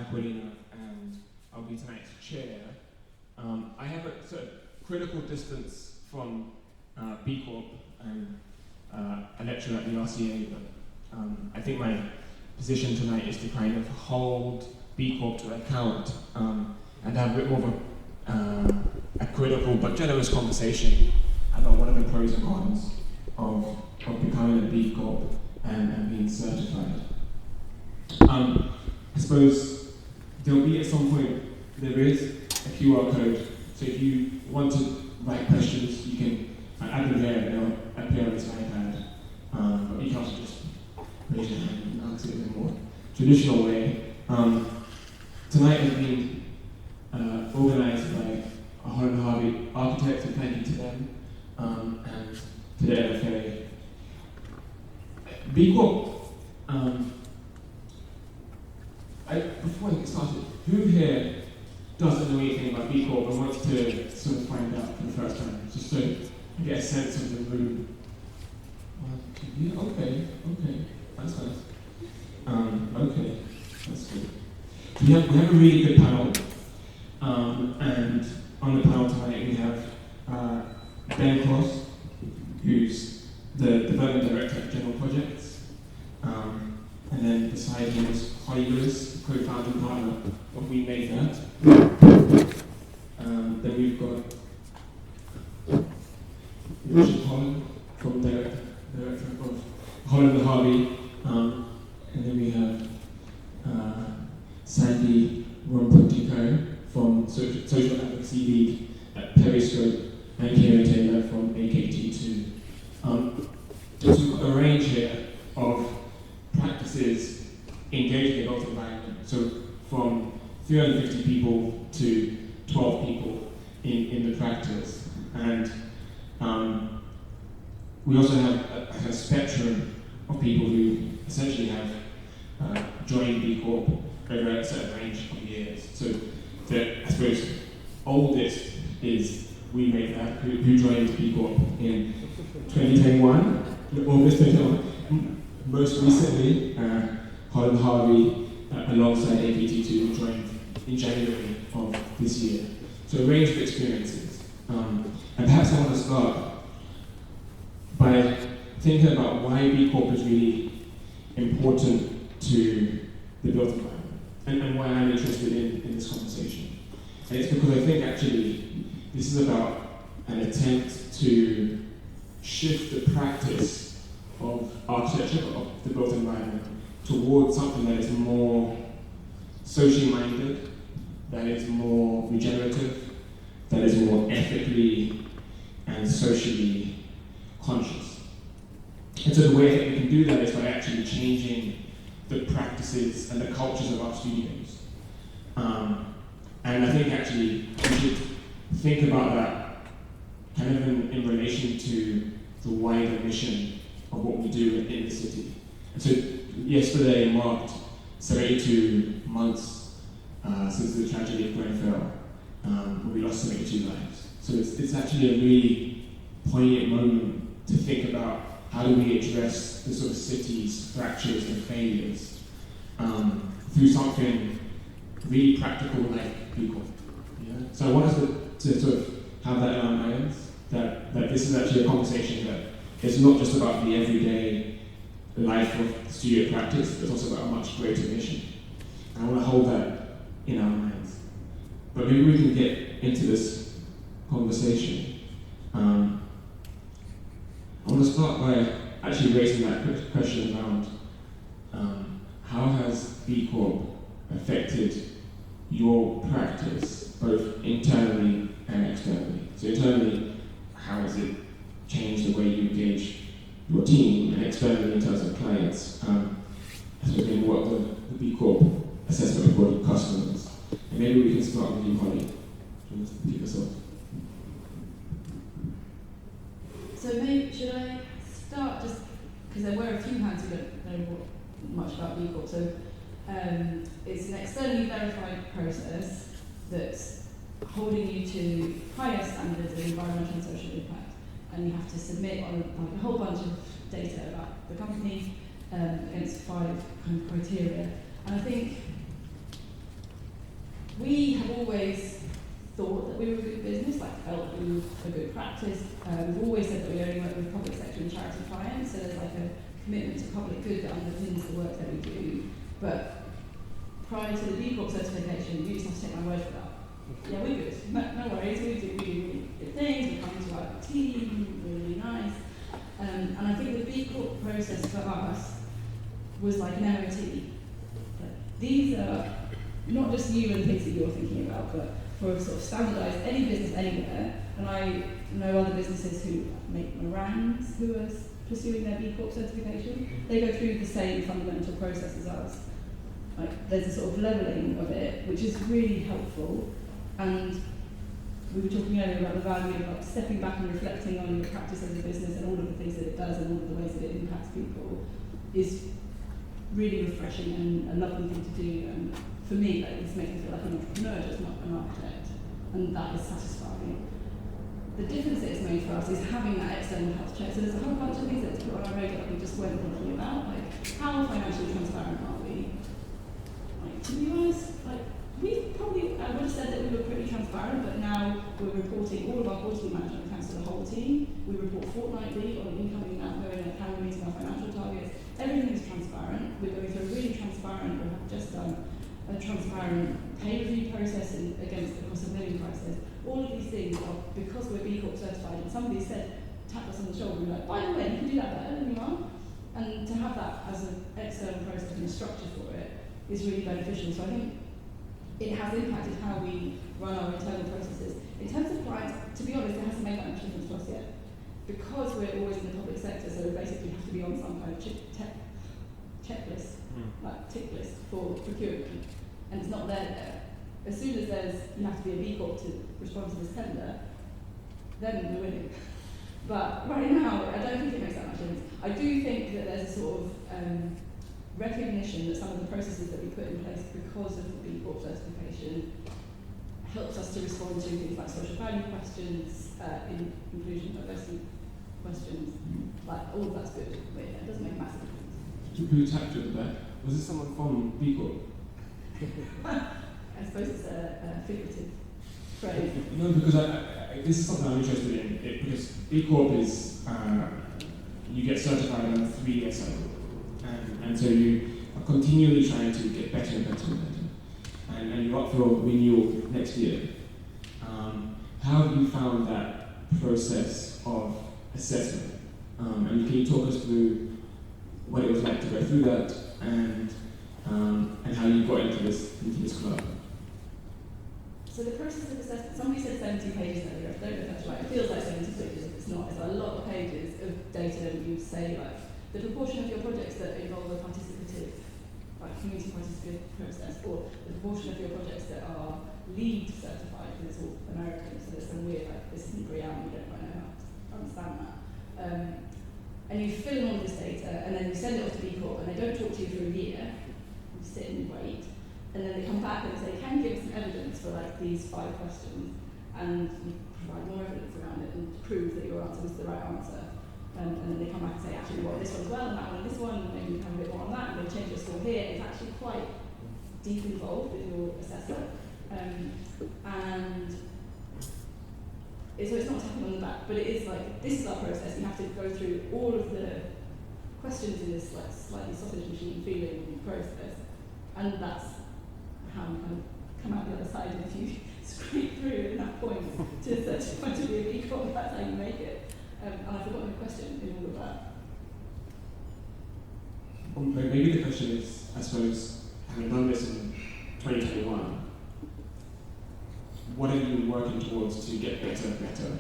Aquilina, and I'll be tonight's chair. I have a sort of critical distance from B Corp and a lecturer at the RCA, but I think my position tonight is to kind of hold B Corp to account and have a bit more of a critical but generous conversation about what are the pros and cons of becoming a B Corp and being certified. I suppose there'll be at some point, there is a QR code, so if you want to write questions, you can add them there, they'll appear on this iPad, but you can also just raise your hand and answer it in a more traditional way. Tonight has been organised by Holland Harvey architects, and thank you to them, and to the LFA. B Corp, before I get started, who here doesn't know anything about B Corp and wants to sort of find out for the first time, just so I get a sense of the room? Yeah, okay, that's nice. Okay, that's good. So we have a really good panel, and on the panel tonight we have Ben Cross, who's the Development Director at General Projects, and then beside him is Holly Lewis, co-founding partner of We Made That. Then we've got Richard Holland, from Director of Holland Harvey, and then we have Sandy Rompotiyoke from Social Advocacy League at Periscope, and Kieron Taylor from AKT2. So we've got a range here of practices engaging the built environment. So from 350 people to 12 people in the practice. And we also have a spectrum of people who essentially have joined B Corp over a certain range of years. So I suppose oldest is We Made That, who joined B Corp in 2021, August 2021. Most recently, Holland Harvey, alongside AKT2, who joined in January of this year. So a range of experiences. And perhaps I want to start by thinking about why B Corp is really important to the built environment, and why I'm interested in this conversation. And it's because I think actually this is about an attempt to shift the practice of architecture, of the built environment, towards something that is more socially minded, that is more regenerative, that is more ethically and socially conscious. And so the way that we can do that is by actually changing the practices and the cultures of our studios. And I think actually we should think about that kind of in relation to the wider mission of what we do in the city. And so yesterday marked 72 months since the tragedy of Grenfell, where we lost 72 lives. So it's actually a really poignant moment to think about how do we address the sort of city's fractures and failures through something really practical like B Corp. Yeah? So I want us to sort of have that in our minds, that this is actually a conversation that it's not just about the everyday life of studio practice, but it's also about a much greater mission. And I want to hold that in our minds. But maybe we can get into this conversation. I want to start by actually raising that question around how has B Corp affected your practice, both internally and externally? So internally, how has it changed the way you engage your team, and externally in terms of clients? As we think what the B Corp assessment report of customers. And maybe we can start with you, Holly. Do you want to kick us off? So maybe, should I start just, because there were a few hands who don't know much about B Corp. So it's an externally verified process that's holding you to higher standards of environmental and social impact. And you have to submit on a whole bunch of data about the company against 5 kind of criteria. And I think we have always thought that we were a good business, like felt that we were a good practice. We've always said that we only work with public sector and charity clients, so there's like a commitment to public good that underpins the work that we do. But prior to the B Corp certification, you just have to take my word for that. Yeah, we're good. No worries. We do really good things. We come into our team. We're really nice. And I think the B Corp process for us was like an MOT. These are not just you and things that you're thinking about, but for sort of standardised any business anywhere. And I know other businesses who make meringues who are pursuing their B Corp certification. They go through the same fundamental process as us. Like, there's a sort of levelling of it, which is really helpful. And we were talking earlier about the value of like stepping back and reflecting on your practice as a business and all of the things that it does and all of the ways that it impacts people is really refreshing and a lovely thing to do. And for me, like, this makes me feel like an entrepreneur, just not an architect, and that is satisfying. The difference that it's made for us is having that external health check. So there's a whole bunch of things that's put on our radar that we just weren't thinking about, like how financially transparent are we? Like, to be honest, like, we probably, I would have said that we were pretty transparent, but now we're reporting all of our quarterly management accounts to the whole team. We report fortnightly on incoming and outgoing and how we're meeting our financial targets. Everything is transparent. We're going through a really transparent, we have just done a transparent pay review process against the cost of living crisis. All of these things are because we're B Corp certified, and somebody said, tapped us on the shoulder and be like, by the way, you can do that better than you are. And to have that as an external process and a structure for it is really beneficial. So I think it has impacted how we run our internal processes. In terms of clients, to be honest, it hasn't made that much difference to us yet. Because we're always in the public sector, so we basically have to be on some kind of checklist, like tick list for procurement, and it's not there yet. As soon as you have to be a B Corp to respond to this tender, then we're winning. But right now, I don't think it makes that much difference. I do think that there's a sort of recognition that some of the processes that we put in place because of the B Corp certification helps us to respond to things like social value questions, inclusion, diversity questions, like all of that's good, but yeah, it doesn't make a massive difference. Who tapped you at the back? Was this someone from B Corp? I suppose it's a figurative phrase. No, because this is something I'm interested in, because B Corp is, you get certified on a 3-year cycle. And so you are continually trying to get better and better and better. And you're up for renewal next year. How have you found that process of assessment? And can you talk us through what it was like to go through that and how you got into this club? So the process of assessment, somebody said 70 pages earlier, I don't know if that's right. It feels like 70 pages if it's not. It's a lot of pages of data, and you say like, the proportion of your projects that involve a participative, like community participative process, or the proportion of your projects that are LEED certified, because it's all American, so there's some weird, like, this isn't real, you don't quite know how to understand that. And you fill in all of this data, and then you send it off to B Corp, and they don't talk to you for a year, you sit and wait, and then they come back and say, can you give us some evidence for like these 5 questions? And you provide more evidence around it and prove that your answer was the right answer. And then they come back and say, actually, well, this one's well, and that one, and this one, and maybe you have a bit more on that, and they change your score here. It's actually quite deep involved with your assessor. And so it's not tapping on the back, but it is like, this is our process. You have to go through all of the questions in this like slightly sausage machine feeling process, and that's how you kind of come out the other side. And if you scrape through enough points to certify to be a B Corp, that's how you make it. And I've forgotten the question in all of that. Well, maybe the question is, I suppose, having done this in 2021, what are you working towards to get better and better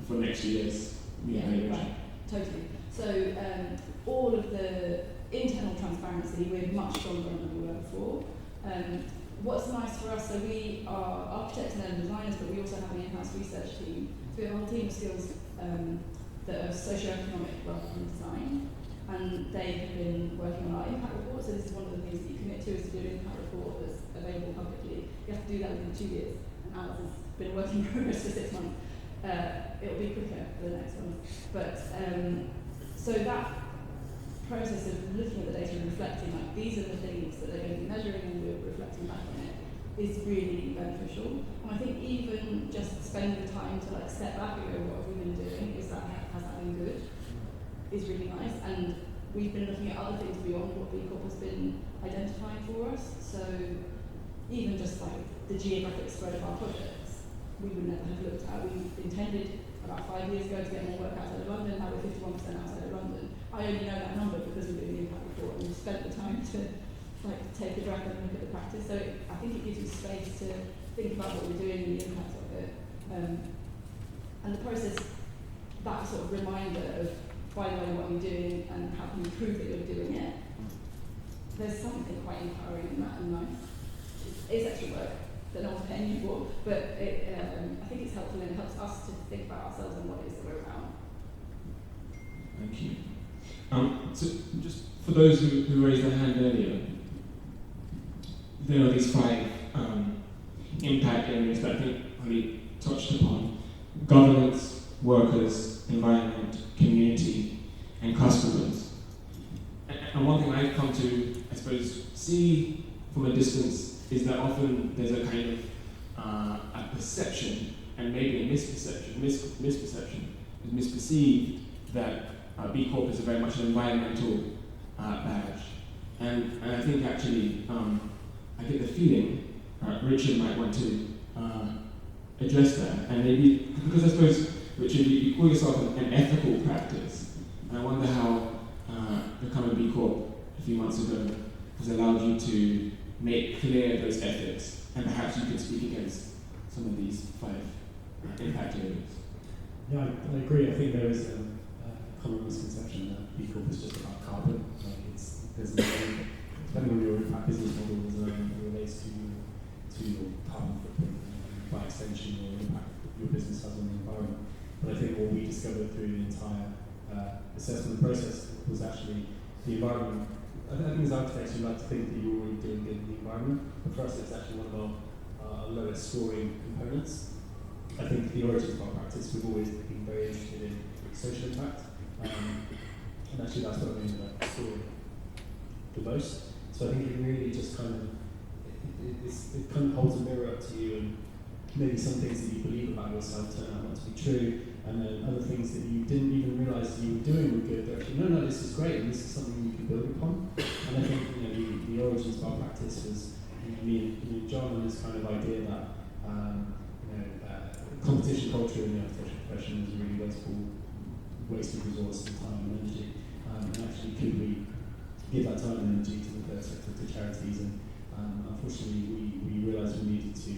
for next year's evaluation? Right, totally. So all of the internal transparency, we're much stronger than we were before. What's nice for us, so we are architects and designers, but we also have an in-house research team. So we have a whole team of skills that are socio-economic rather than design, and they have been working on our impact report. So this is one of the things that you commit to, is to do an impact report that's available publicly. You have to do that within 2 years, and ours has been working in progress for 6 months. It'll be quicker for the next one. But so that process of looking at the data and reflecting, like, these are the things that they're going to be measuring, and we're reflecting back on it, is really beneficial. And I think even just spending the time to like step back and go, what have we been doing? Has that been good? Is really nice. And we've been looking at other things beyond what B Corp has been identifying for us. So even just like the geographic spread of our projects, we would never have looked at. We intended about 5 years ago to get more work outside of London. Now we're 51% outside of London. I only know that number because we're doing the impact report and we've spent the time to like take a breath and look at the practice. So I think it gives you space to think about what we're doing and the impact of it. And the process, that sort of reminder of, by the way, what you're doing and how can you prove that you're doing it. There's something quite empowering in that and nice. It's extra work that no one's paying you for, but I think it's helpful and it helps us to think about ourselves and what it is that we're about. Thank you. So just for those who raised their hand earlier, there are these 5 impact areas that I think Holly touched upon: governance, workers, environment, community, and customers. And one thing I've come to, I suppose, see from a distance is that often there's a kind of a perception, and maybe a misperception, misperceived that B Corp is a very much an environmental badge. And I think actually, I get the feeling Richard might want to address that. And maybe, because I suppose, Richard, you call yourself an ethical practice. And I wonder how becoming a B Corp a few months ago has allowed you to make clear those ethics. And perhaps you could speak against some of these 5 impact areas. Yeah, I agree. I think there is a common misconception that B Corp is just about carbon. There's depending on your impact business model, it relates to your carbon footprint, and by extension, your impact your business has on the environment. But I think what we discovered through the entire assessment process was actually the environment. I think as architects, you like to think that you're already doing good in the environment, but for us, it's actually one of our lowest scoring components. I think the origins of our practice, we've always been very interested in social impact, and actually that's what I mean by scoring the most. So I think it really just kind of it kind of holds a mirror up to you, and maybe some things that you believe about yourself turn out not to be true, and then other things that you didn't even realise you were doing were good. They're actually, no, this is great, and this is something you can build upon. And I think the origins of our practice was me and John and this kind of idea that competition culture in the architecture profession is a really waste of resource and time and energy. And actually, could we give that time and energy to the third sector, to charities? And unfortunately, we realised we needed to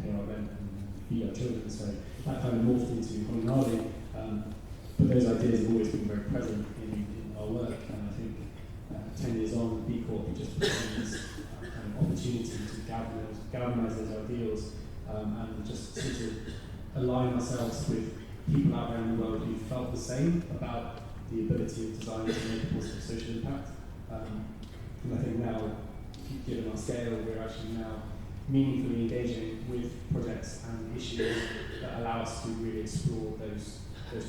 pay our rent and feed our children. So that kind of morphed into Holland Harvey. But those ideas have always been very present in our work. And I think 10 years on, B Corp just became this kind of opportunity to galvanise those ideals and just sort of align ourselves with people out there in the world who felt the same about the ability of design to make a positive social impact. And I think now, given our scale, we're actually now meaningfully engaging with projects and issues that allow us to really explore those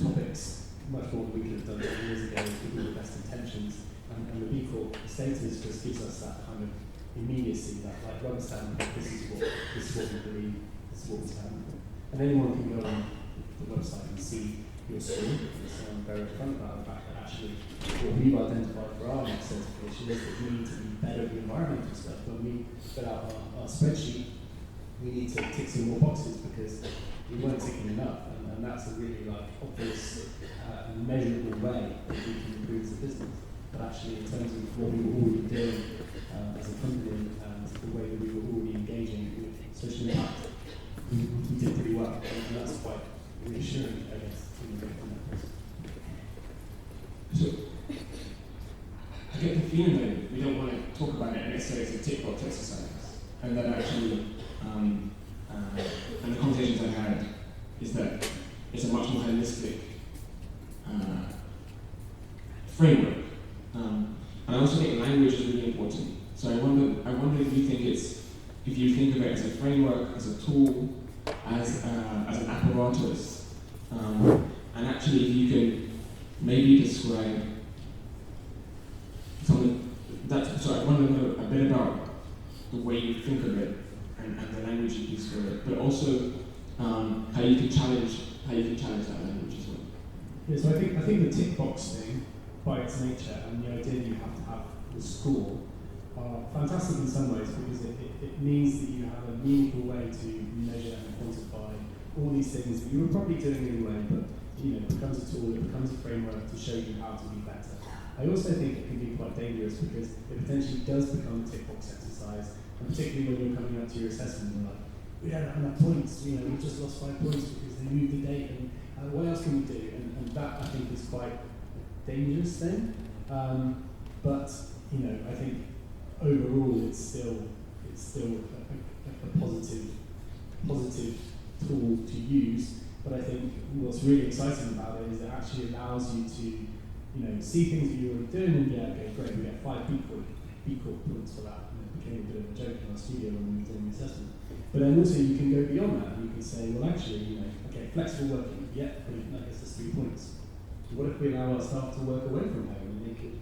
topics much more than we could have done 10 years ago with all the best intentions. And the B Corp status just gives us that kind of immediacy, that like rubber stamp, this is what we believe, this is what we stand for. And anyone can go on the website and see your story. So I'm very upfront about the fact that actually what we've identified for our next certification is that we need to be better at the environmental stuff. When we fill out our spreadsheet, we need to tick some more boxes because we weren't ticking enough. And that's a really obvious and measurable way that we can improve the business. But actually, in terms of what we were already doing as a company and the way that we were already engaging with social impact, we did pretty well. And that's quite reassuring, I guess, in that process. So, I get the feeling that we don't want to talk about it necessarily as a tick box exercise, and that actually, and the conversations I've had is that it's a much more holistic framework. And I also think language is really important. So I wonder if you think of it as a framework, as a tool, as an apparatus, and actually if you can maybe describe some of that. So I want to know a bit about the way you think of it and language you use for it, but also how you can challenge that language as well. Yeah, so I think the tick box thing, by its nature, and the idea that you have to have the score, are fantastic in some ways because it means that you have a meaningful way to measure and quantify all these things that you were probably doing anyway, but it becomes a tool, it becomes a framework to show you how to be better. I also think it can be quite dangerous because it potentially does become a tick box exercise, and particularly when you're coming up to your assessment, you're like, we don't have enough points, we just lost 5 points because they moved the date, and what else can we do? And that I think is quite a dangerous thing. But I think overall it's still a positive tool to use. But I think what's really exciting about it is it actually allows you to see things that you're already doing, and okay, great, we get 5 B Corp points for that. It became a bit of a joke in our studio when we were doing the assessment. But then also you can go beyond that. You can say, well, actually, okay, flexible working, yeah, brilliant, that gets us 3 points. What if we allow our staff to work away from home and they could,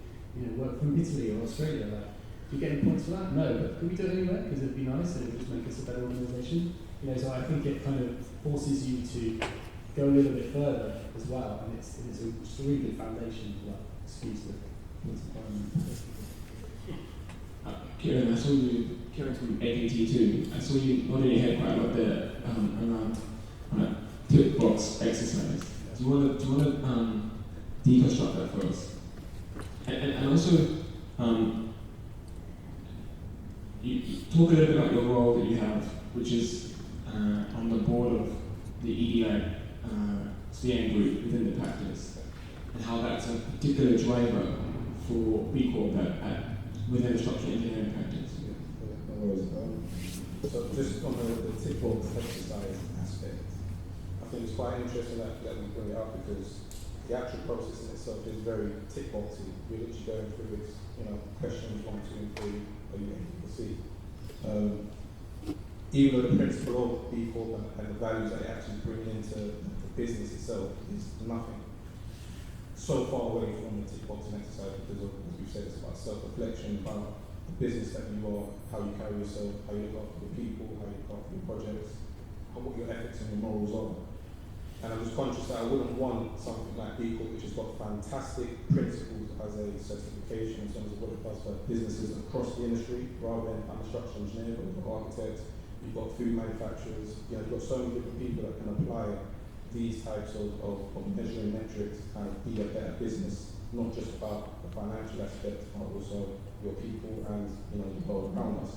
work from Italy or Australia? Like, do you get any points for that? No, but can we do it anyway? Because it'd be nice and it would just make us a better organisation. So I think it kind of forces you to go a little bit further as well, and it's just a really good foundation for that. Excuse the environment. Kieron, I saw you. Kieron from AKT too. I saw you nodding your head quite a lot there around tick box exercise. Do you want to deconstruct that for us? And also, you talk a little bit about your role that you have, which is on the board of the EDI steering group within the practice, and how that's a particular driver for B Corp within the structural engineering practice. No worries. So just on the tick box exercise aspect, I think it's quite interesting that we bring it up because the actual process in itself is very tick boxy. You're literally going through it, questions 1, 2, and 3, are you able to see? Even though the principle of B Corp and the values that it actually bring into the business itself is nothing so far away from the tick boxing exercise because of, as we've said, it's about self-reflection, about the business that you are, how you carry yourself, how you look after the people, how you look after your projects, what your ethics and your morals are. And I'm just conscious that I wouldn't want something like B Corp, which has got fantastic principles as a certification in terms of what it does for businesses across the industry, rather than I'm a structural engineer, but you've got architects, you've got food manufacturers, you've got so many different people that can apply these types of measuring metrics to kind of be a better business, not just about the financial aspect, but also your people and the world around us.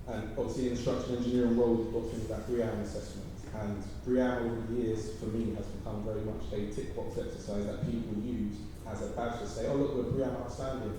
And obviously in the structural engineering role, we've got things like BRIAM assessment. And BRIAM over the years, for me, has become very much a tick box exercise that people use as a badge to say, oh look, we're BRIAM outstanding.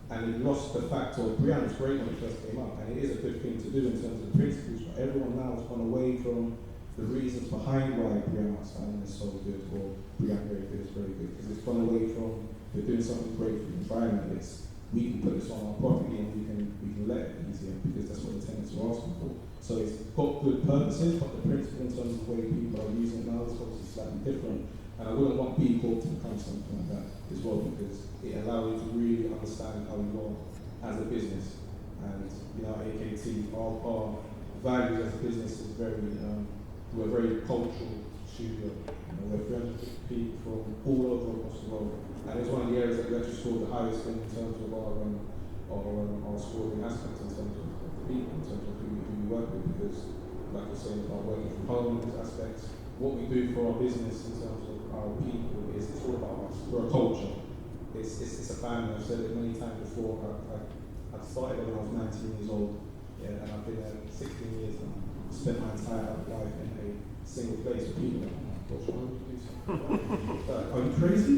And we've lost the fact of BRIAM was great when it first came up, and it is a good thing to do in terms of principles, but everyone now has gone away from the reasons behind why BRIAM outstanding is so good, or BRIAM very good is very good, because it's gone away from we're doing something great for the environment. It's we can put this on our property and we can let it easier because that's what the tenants are asking for. So it's got good purposes, but the principle in terms of the way people are using it now is obviously slightly different. And I wouldn't want B Corp to become something like that as well, because it allows you to really understand how you are as a business. And AKT, our values as a business is we're a very cultural studio. We're 350 people from all over across the world. And it's one of the areas that we actually scored the highest in terms of our scoring aspects in terms of the people, in terms of who we work with, because like you're saying about working from home, these aspects, what we do for our business in terms of our people is it's all about us. We're a culture. It's a family. I've said it many times before. I started when I was 19 years old, and I've been there 16 years now. Spent my entire life in a single place with people. Are you crazy?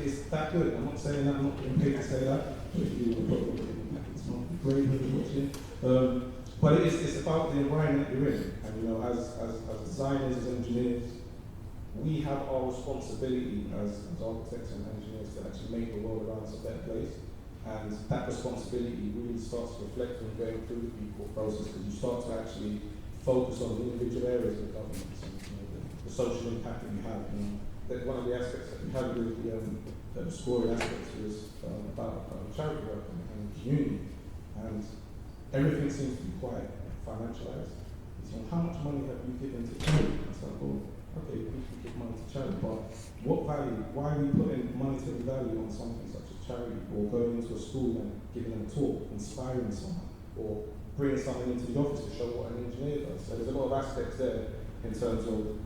It's that good. I'm not saying that, I'm not getting paid to say that. But if you want to put it in, it's not great when you're watching. But it's about the environment you're in. And as designers, as engineers, we have our responsibility as architects and engineers to actually make the world around us a better place. And that responsibility really starts to reflect when going through the B Corp process, because you start to actually focus on the individual areas of governance and the social impact that you have. That one of the aspects that we had with the scoring aspects was about charity work and community. And everything seems to be quiet financialised. So how much money have you given to charity? I said, well, okay, we give money to charity, but what value? Why are we putting monetary value on something such as charity, or going into a school and giving them a talk, inspiring someone, or bringing someone into the office to show what an engineer does? So there's a lot of aspects there in terms of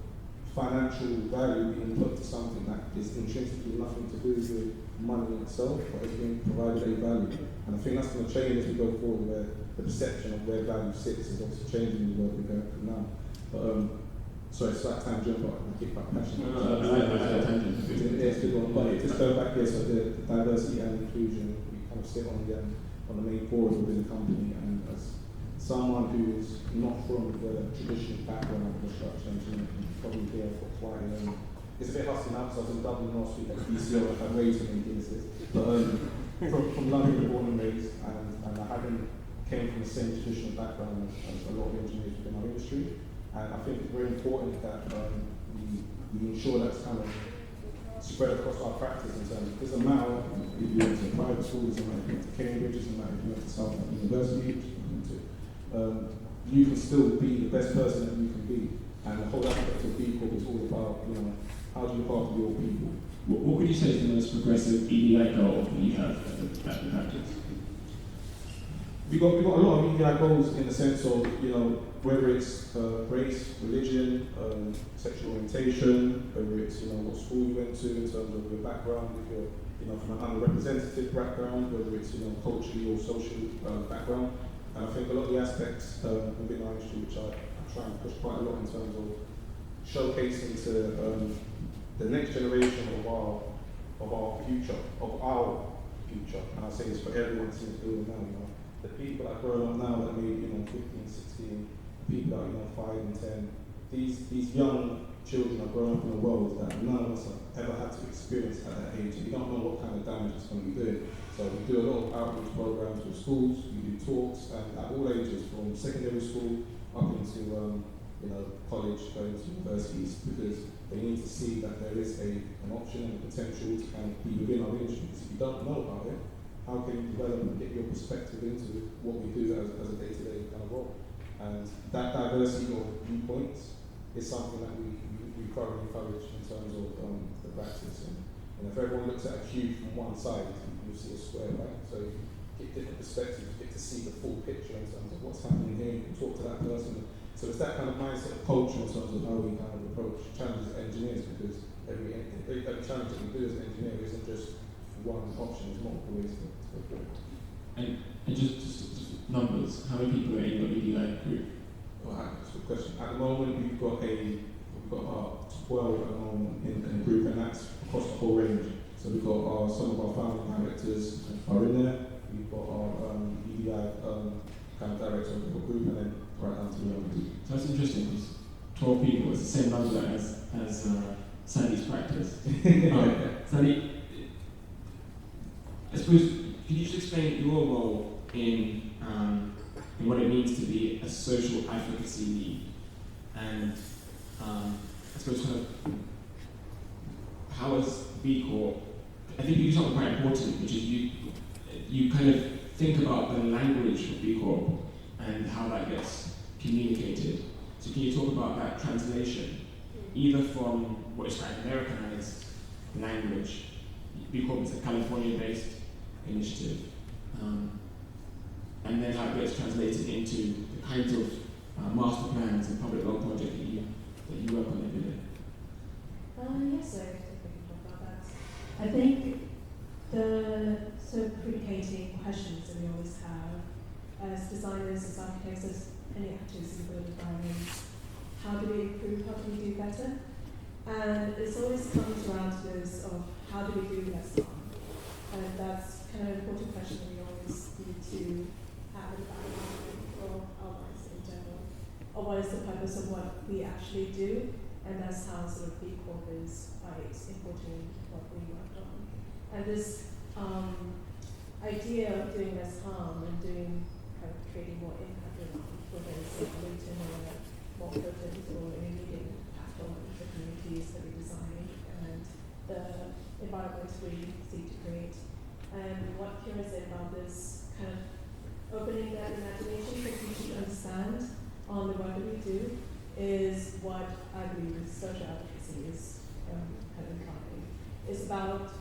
financial value being put to something that is intrinsically nothing to do with money itself, but is being provided a value. And I think that's going to change as we go forward, where the perception of where value sits is obviously changing in the world we're going through now. But sorry, it's like tangent, but I keep quite passionate. I like tangent. It's good one. But just going back here, so the diversity and inclusion, we kind of sit on the main forum within the company, and as someone who is not from the traditional background of the structure engineering, probably here for quite it's a bit hustling now because I was in Dublin last week at BCO and I raised in Guinnesses. But from London, born and raised, and I came from the same traditional background as a lot of engineers within our industry. And I think it's very important that we ensure that's kind of spread across our practice in terms of, it doesn't matter if you went to a private school, it doesn't matter if you went to Cambridge, it doesn't matter if you went to Southern University, you can still be the best person that you can be. And the whole aspect of B Corp is all about, how do you look after your people? What would you say is the most progressive EDI goal that you have at the practice? We've got a lot of EDI goals in the sense of, whether it's race, religion, sexual orientation, whether it's, what school you went to in terms of your background, if you're, from an underrepresented background, whether it's, culturally or social background. And I think a lot of the aspects within our industry, which I try and push quite a lot in terms of showcasing to the next generation of our future, and I say this for everyone that's in the building now, the people that are growing up now that may be 15, 16, people that are 5 and 10, these young children are growing up in a world that none of us have ever had to experience at that age. We don't know what kind of damage it's going to be doing. So we do a lot of outreach programs with schools, we do talks, and at all ages, from secondary school up into college, going to universities, because they need to see that there is an option and a potential to kind of be within our industry. Because if you don't know about it, how can you develop and get your perspective into what we do as a day-to-day kind of role? And that diversity of viewpoints is something that we thoroughly encourage in terms of the practice. And if everyone looks at a cube from one side, you see a square, right? So you get different perspectives, you get to see the full picture in terms of what's happening here, you can talk to that person. So it's that kind of mindset of culture in terms of how we kind of approach challenges as engineers, because every challenge that we do as an engineer isn't just one option, there's multiple ways to go through it. And just numbers, how many people are in your EDI group? Well, that's a good question. At the moment, we've got about 12 at the moment in the group, and that's across the whole range. So we've got some of our founding directors are in there. We've got our EDI kind of director of the group, and then right down to the other group. So that's interesting, because 12 people is the same number as Sandy's practice. Sandy, I suppose, could you just explain your role in what it means to be a social advocacy lead, and I suppose kind of how is B Corp? I think you do something quite important, which is you kind of think about the language of B Corp and how that gets communicated. So can you talk about that translation, either from what is kind of Americanized language? B Corp is a California-based initiative, and then how it gets translated into the kinds of master plans and public law projects that you work on every day. Yes, I can talk about that. I think the sort of predicating questions that we always have as designers, as architects, as any actors in the built environment: how do we improve, how do we do better? And it always comes around to this of how do we do less harm? And that's kind of an important question that we always need to have in the background for our minds in general. Or what is the purpose of what we actually do? And that's how sort of B Corp is by importing what we worked on. And this idea of doing less harm and creating more impact around, whether it's a gluten or a more potent or an immediate impact on the communities that we design and the environments we seek to create. And what Kieron said about this kind of opening that imagination for people to understand what I believe is social advocacy is kind of implying. It's about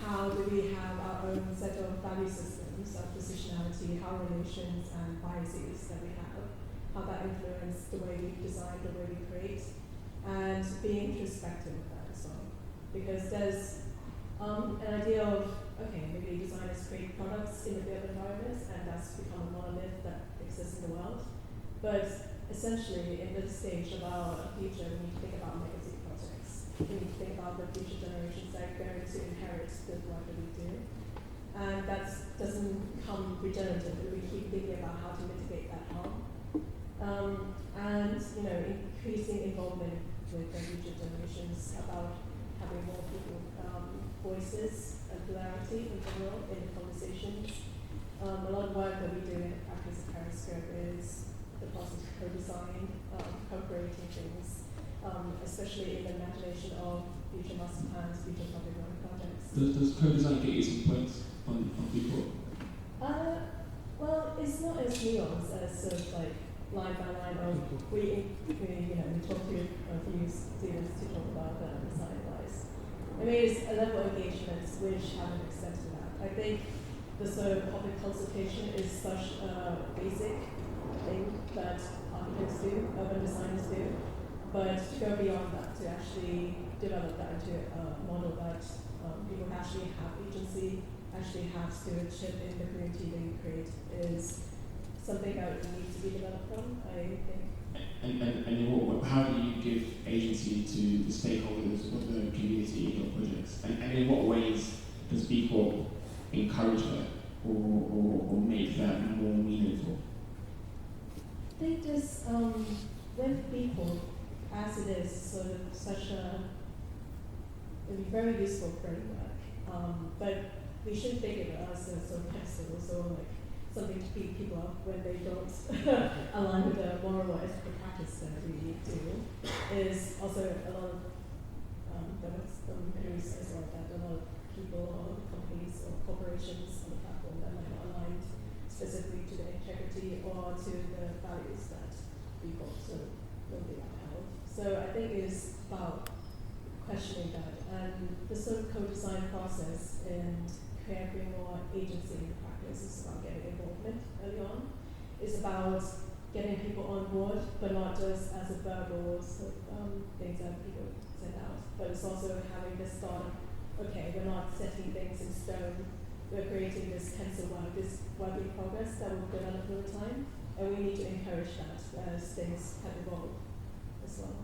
how do we have our own set of value systems, our positionality, how relations and biases that we have, how that influence the way we design, the way we create, and being introspective of that as well. Because there's an idea of, okay, maybe designers create products in the built environment, and that's become a monolith that exists in the world. But essentially, in this stage of our future, we need to think about legacy projects. We need to think about the future generations that are going to inherit the work that we do. And that doesn't come regeneratively. We keep thinking about how to mitigate that harm. And, increasing involvement with the future generations about having more people, voices and plurality in general in the conversations. A lot of work that we do in the practice of Periscope is the process of co-design, co-creating things, especially in the imagination of future master plans, future public work projects. Does co-design get you some points on B Corp? Well, it's not as nuanced as sort of like line by line of we talk to a few students to talk about the design wise. I mean, it's a level of engagement which have an extent to that. I think the sort of public consultation is such a basic thing that architects do, urban designers do, but to go beyond that, to actually develop that into a model that people actually have agency, actually have stewardship in the community they create is something that needs to be developed from, I think. And how do you give agency to the stakeholders of the community in your projects? And in what ways does B Corp encourage that or make that more meaningful? I think just with B Corp, as it is sort of such a very useful framework, but we shouldn't think of it as a sort of pedestals or like something to beat people up when they don't align with the moral or ethical practice that we do. Is also a lot of there was news as well that a lot of people or companies or corporations on the platform that might not align specifically to the integrity or to the values that people sort of will be upheld. So I think it's about questioning that, and the sort of co-design process and creating more agency in the practice is about getting involvement early on. It's about getting people on board, but not just as a verbal sort of things that people send out, but it's also having this thought of, okay, we're not setting things in stone, we're creating this pencil work, this work in progress that will develop over time, and we need to encourage that as things have evolved as well.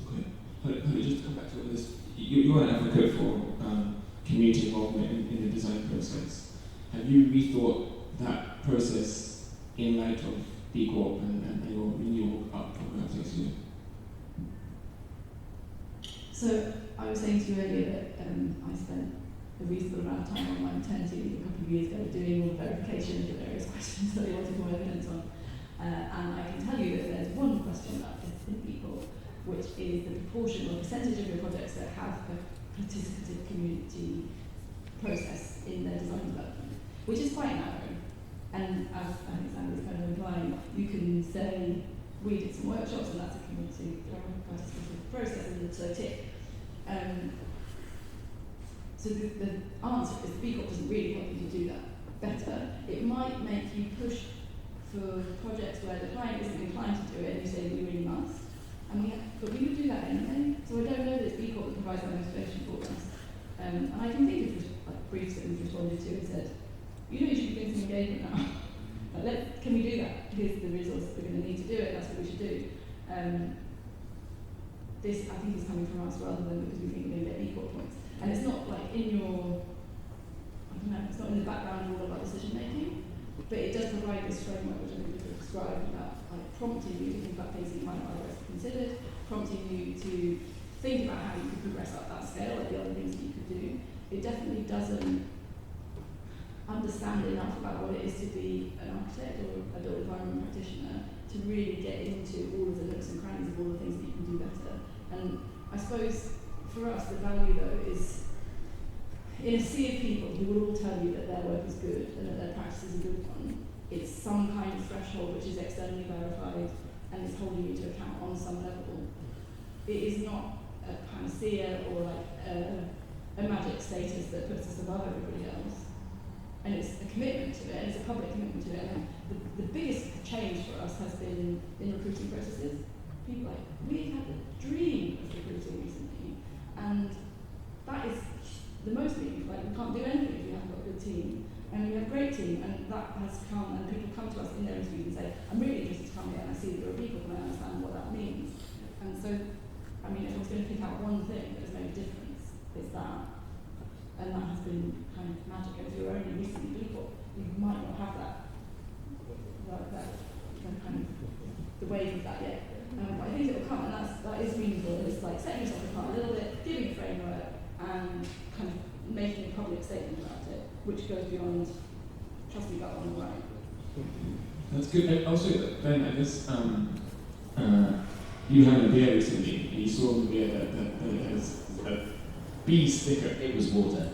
Okay. Let me just come back to this. You're an advocate for community involvement in the design process. Have you rethought that process in light of B Corp and your renewal perhaps next year? So I was saying to you earlier that I spent a reasonable amount of time on my maternity leave a couple of years ago doing all the verification of the various questions that I wanted more evidence on. And I can tell you that there's one question about this in B Corp, which is the proportion or percentage of your projects that have a participative community process in their design development, which is quite narrow. And as I think Sandra was kind of implying, you can say, we did some workshops and that's a community participative process, and so tick. So the answer is B Corp doesn't really help you to do that better. It might make you push for projects where the client isn't inclined to do it and you say we really must. But we would do that anyway. So I don't know that it's B Corp that provides that motivation for us. And I can think of briefs that we've responded to and said, you should be doing some engagement now. Can we do that? Here's the resources we're going to need to do it, that's what we should do. This, I think, is coming from us rather than because we think we're going to get B Corp points. And it's not like in your, it's not in the background of all of our decision making, but it does provide this framework which I think we've described about prompting you to think about things that you might not otherwise have considered, prompting you to think about how you could progress up that scale, like the other things that you could do. It definitely doesn't understand enough about what it is to be an architect or a built environment practitioner to really get into all of the nooks and crannies of all the things that you can do better. And I suppose for us the value though is in a sea of people who will all tell you that their work is good and that their practice is a good one, it's some kind of threshold which is externally verified and is holding you to account on some level. it is not a panacea or like a magic status that puts us above everybody else. And it's a commitment to it, and it's a public commitment to it. And the biggest change for us has been in recruiting processes. People like, we've had a dream of recruiting recently, and that is the most meaningful. Like, we can't do anything if we haven't got a good team. And we have a great team, and that has come, and people come to us in their interviews and say, I'm really interested to come here, and I see that you're a B Corp, and I understand what that means. And so, I mean, if I was going to pick out one thing that has made a difference, it's that. And that has been kind of magic. If you're only recently B Corp, you might not have that kind of the wave of that yet. But I think it will come, and that is meaningful. It's like setting yourself apart a little bit, giving a framework, and kind of making a public statement about it, which goes beyond, trust me, got on the right. That's good. And also, Ben, I guess you had a beer recently, and you saw the beer that has a B sticker. It was water.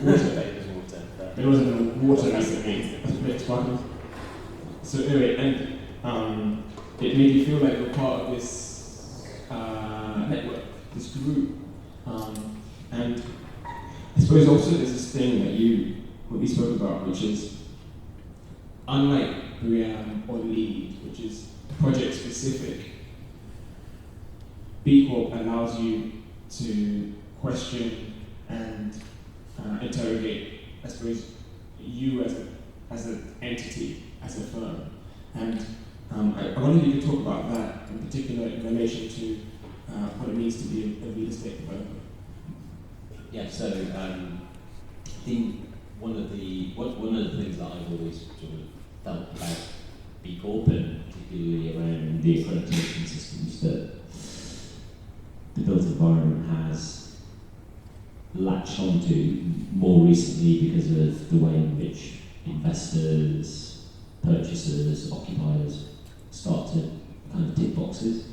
Water. It was water. There wasn't water recently. That's a bit sparkling. So anyway, and it made you feel like you're part of this network, this group, and I suppose also there's this thing what we spoke about, which is unlike BRIAM or LEAD, which is project specific. B Corp allows you to question and interrogate, I suppose, you as an entity, as a firm. And I wonder if you could talk about that in particular in relation to what it means to be a real estate developer. Yeah, so I think one of the things that I've always sort of felt about B Corp, and particularly around the accreditation systems that the built environment has latched onto more recently because of the way in which investors, purchasers, occupiers start to kind of tick boxes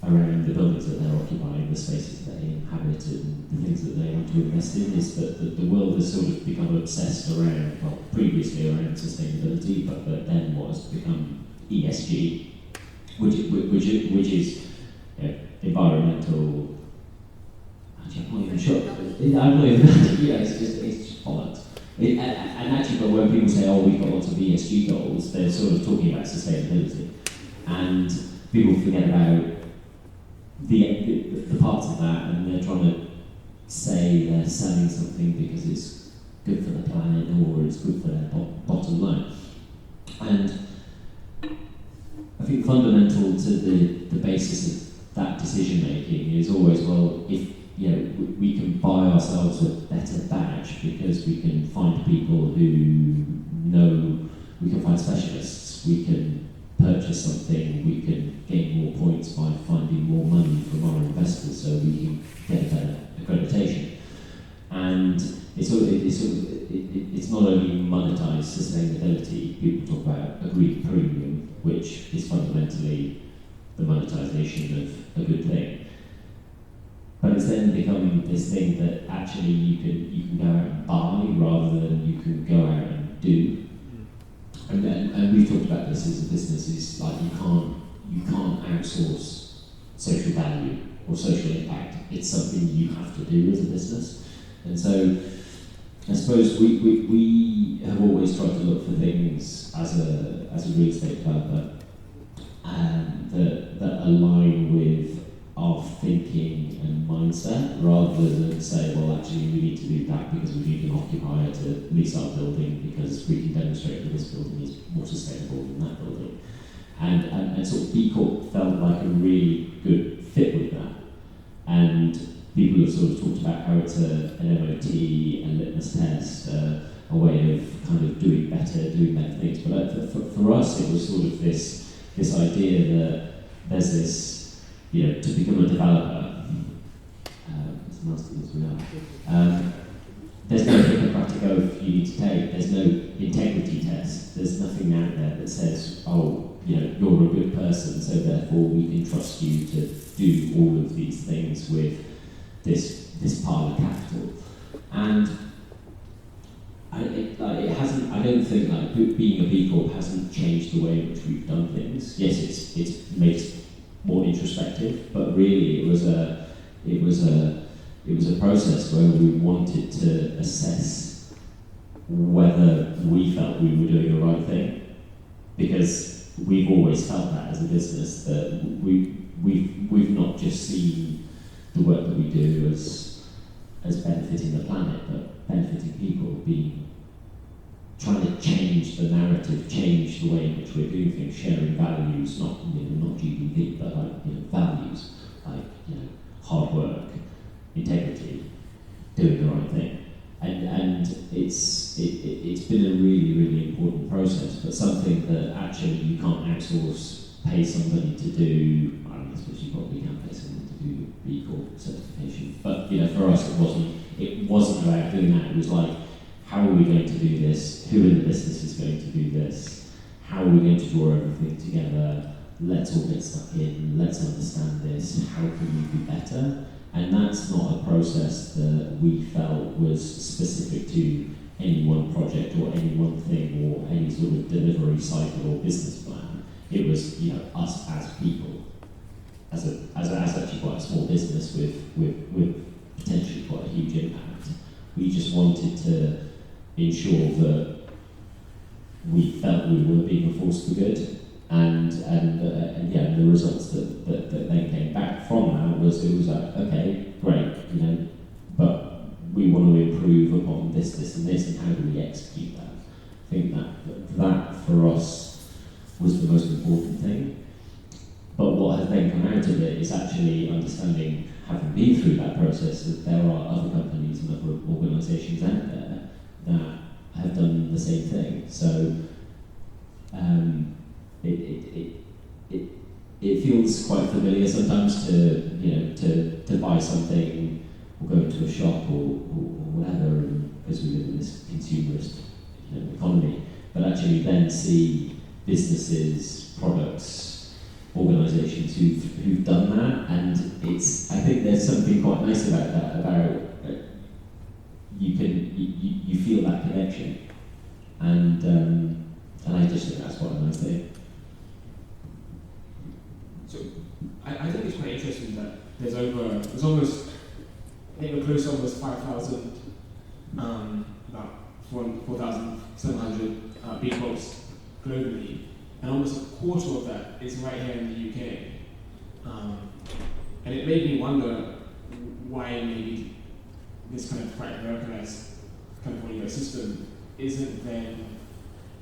around the buildings that they're occupying, the spaces that they inhabit, and the things that they want to invest in, is that the world has sort of become obsessed around, well, previously around sustainability, but then what has become ESG, which is environmental. Actually, I'm not even sure. I'm not even. It's just bollocks. And actually, but when people say, "Oh, we've got lots of ESG goals," they're sort of talking about sustainability, and people forget about the parts of that, and they're trying to say they're selling something because it's good for the planet or it's good for their bottom line. And I think fundamental to the basis of that decision making is always, well, if we can buy ourselves a better badge because we can find people who know, we can find specialists, we can purchase something, we can gain more points by finding more money from our investors so we can get a better accreditation. And it's not only monetized sustainability, people talk about a green premium, which is fundamentally the monetization of a good thing. But it's then become this thing that actually you can go out and buy rather than you can go out and do. And we've talked about this as a business, is like you can't outsource social value or social impact. It's something you have to do as a business. And so I suppose we have always tried to look for things as a real estate developer that align with our thinking and mindset, rather than say, well, actually we need to do that because we need an occupier to lease our building because we can demonstrate that this building is more sustainable than that building. And sort of B Corp felt like a really good fit with that. And people have sort of talked about how it's an MOT, a litmus test, a way of kind of doing better things. But for us, it was sort of this idea that there's this, to become a developer, as nasty as we are, there's no Hippocratic oath you need to take, there's no integrity test, there's nothing out there that says, oh, you're a good person, so therefore we can trust you to do all of these things with this pile of capital. And it hasn't. I don't think being a B Corp hasn't changed the way in which we've done things. Yes, it's made us more introspective, but really it was a process where we wanted to assess whether we felt we were doing the right thing, because we've always felt that as a business, that we've not just seen the work that we do as benefiting the planet, but benefiting people, trying to change the narrative, change the way in which we're doing things, sharing values, not GDP, but values, hard work, integrity, doing the right thing. And it's been a really, really important process, but something that actually you can't outsource, pay somebody to do. I suppose you probably can pay somebody to do B Corp certification, but for us it wasn't about doing that. It was like, how are we going to do this? Who in the business is going to do this? How are we going to draw everything together? Let's all get stuck in. Let's understand this. How can we be better? And that's not a process that we felt was specific to any one project or any one thing or any sort of delivery cycle or business plan. It was, us as people, as actually quite a small business with potentially quite a huge impact. We just wanted to ensure that we felt we were being a force for good, and the results that then came back from that was, it was like, okay, great, but we want to improve upon this, and this, and how do we execute that? I think that for us was the most important thing. But what has then come out of it is actually understanding, having been through that process, that there are other companies and other organisations out there that have done the same thing. So it feels quite familiar sometimes to buy something or go into a shop or whatever, because we live in this consumerist economy. But actually then see businesses, products, organisations who've done that, and I think there's something quite nice about that. About you feel that connection, and I just think that's quite a nice thing. So I think it's quite interesting that there's almost, I think we're close to almost 5,000, about 4,700 B Corps globally, and almost a quarter of that is right here in the UK. And it made me wonder why maybe this kind of quite Americanized California system isn't then,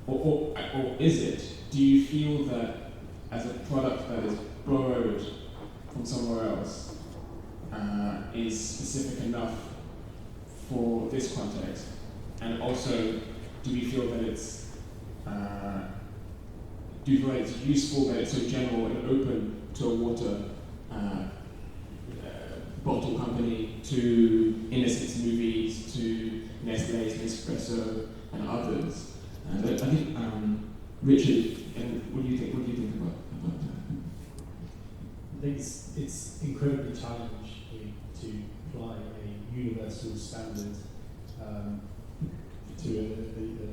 or is it? Do you feel that as a product that is borrowed from somewhere else is specific enough for this context? And also, do we feel that it's useful, that it's so general and open to a water bottle company, to Innocence Movies, to Nestlé's Nespresso, and others? And I think Richard, and what do you think about that? I think it's incredibly challenging to apply a universal standard to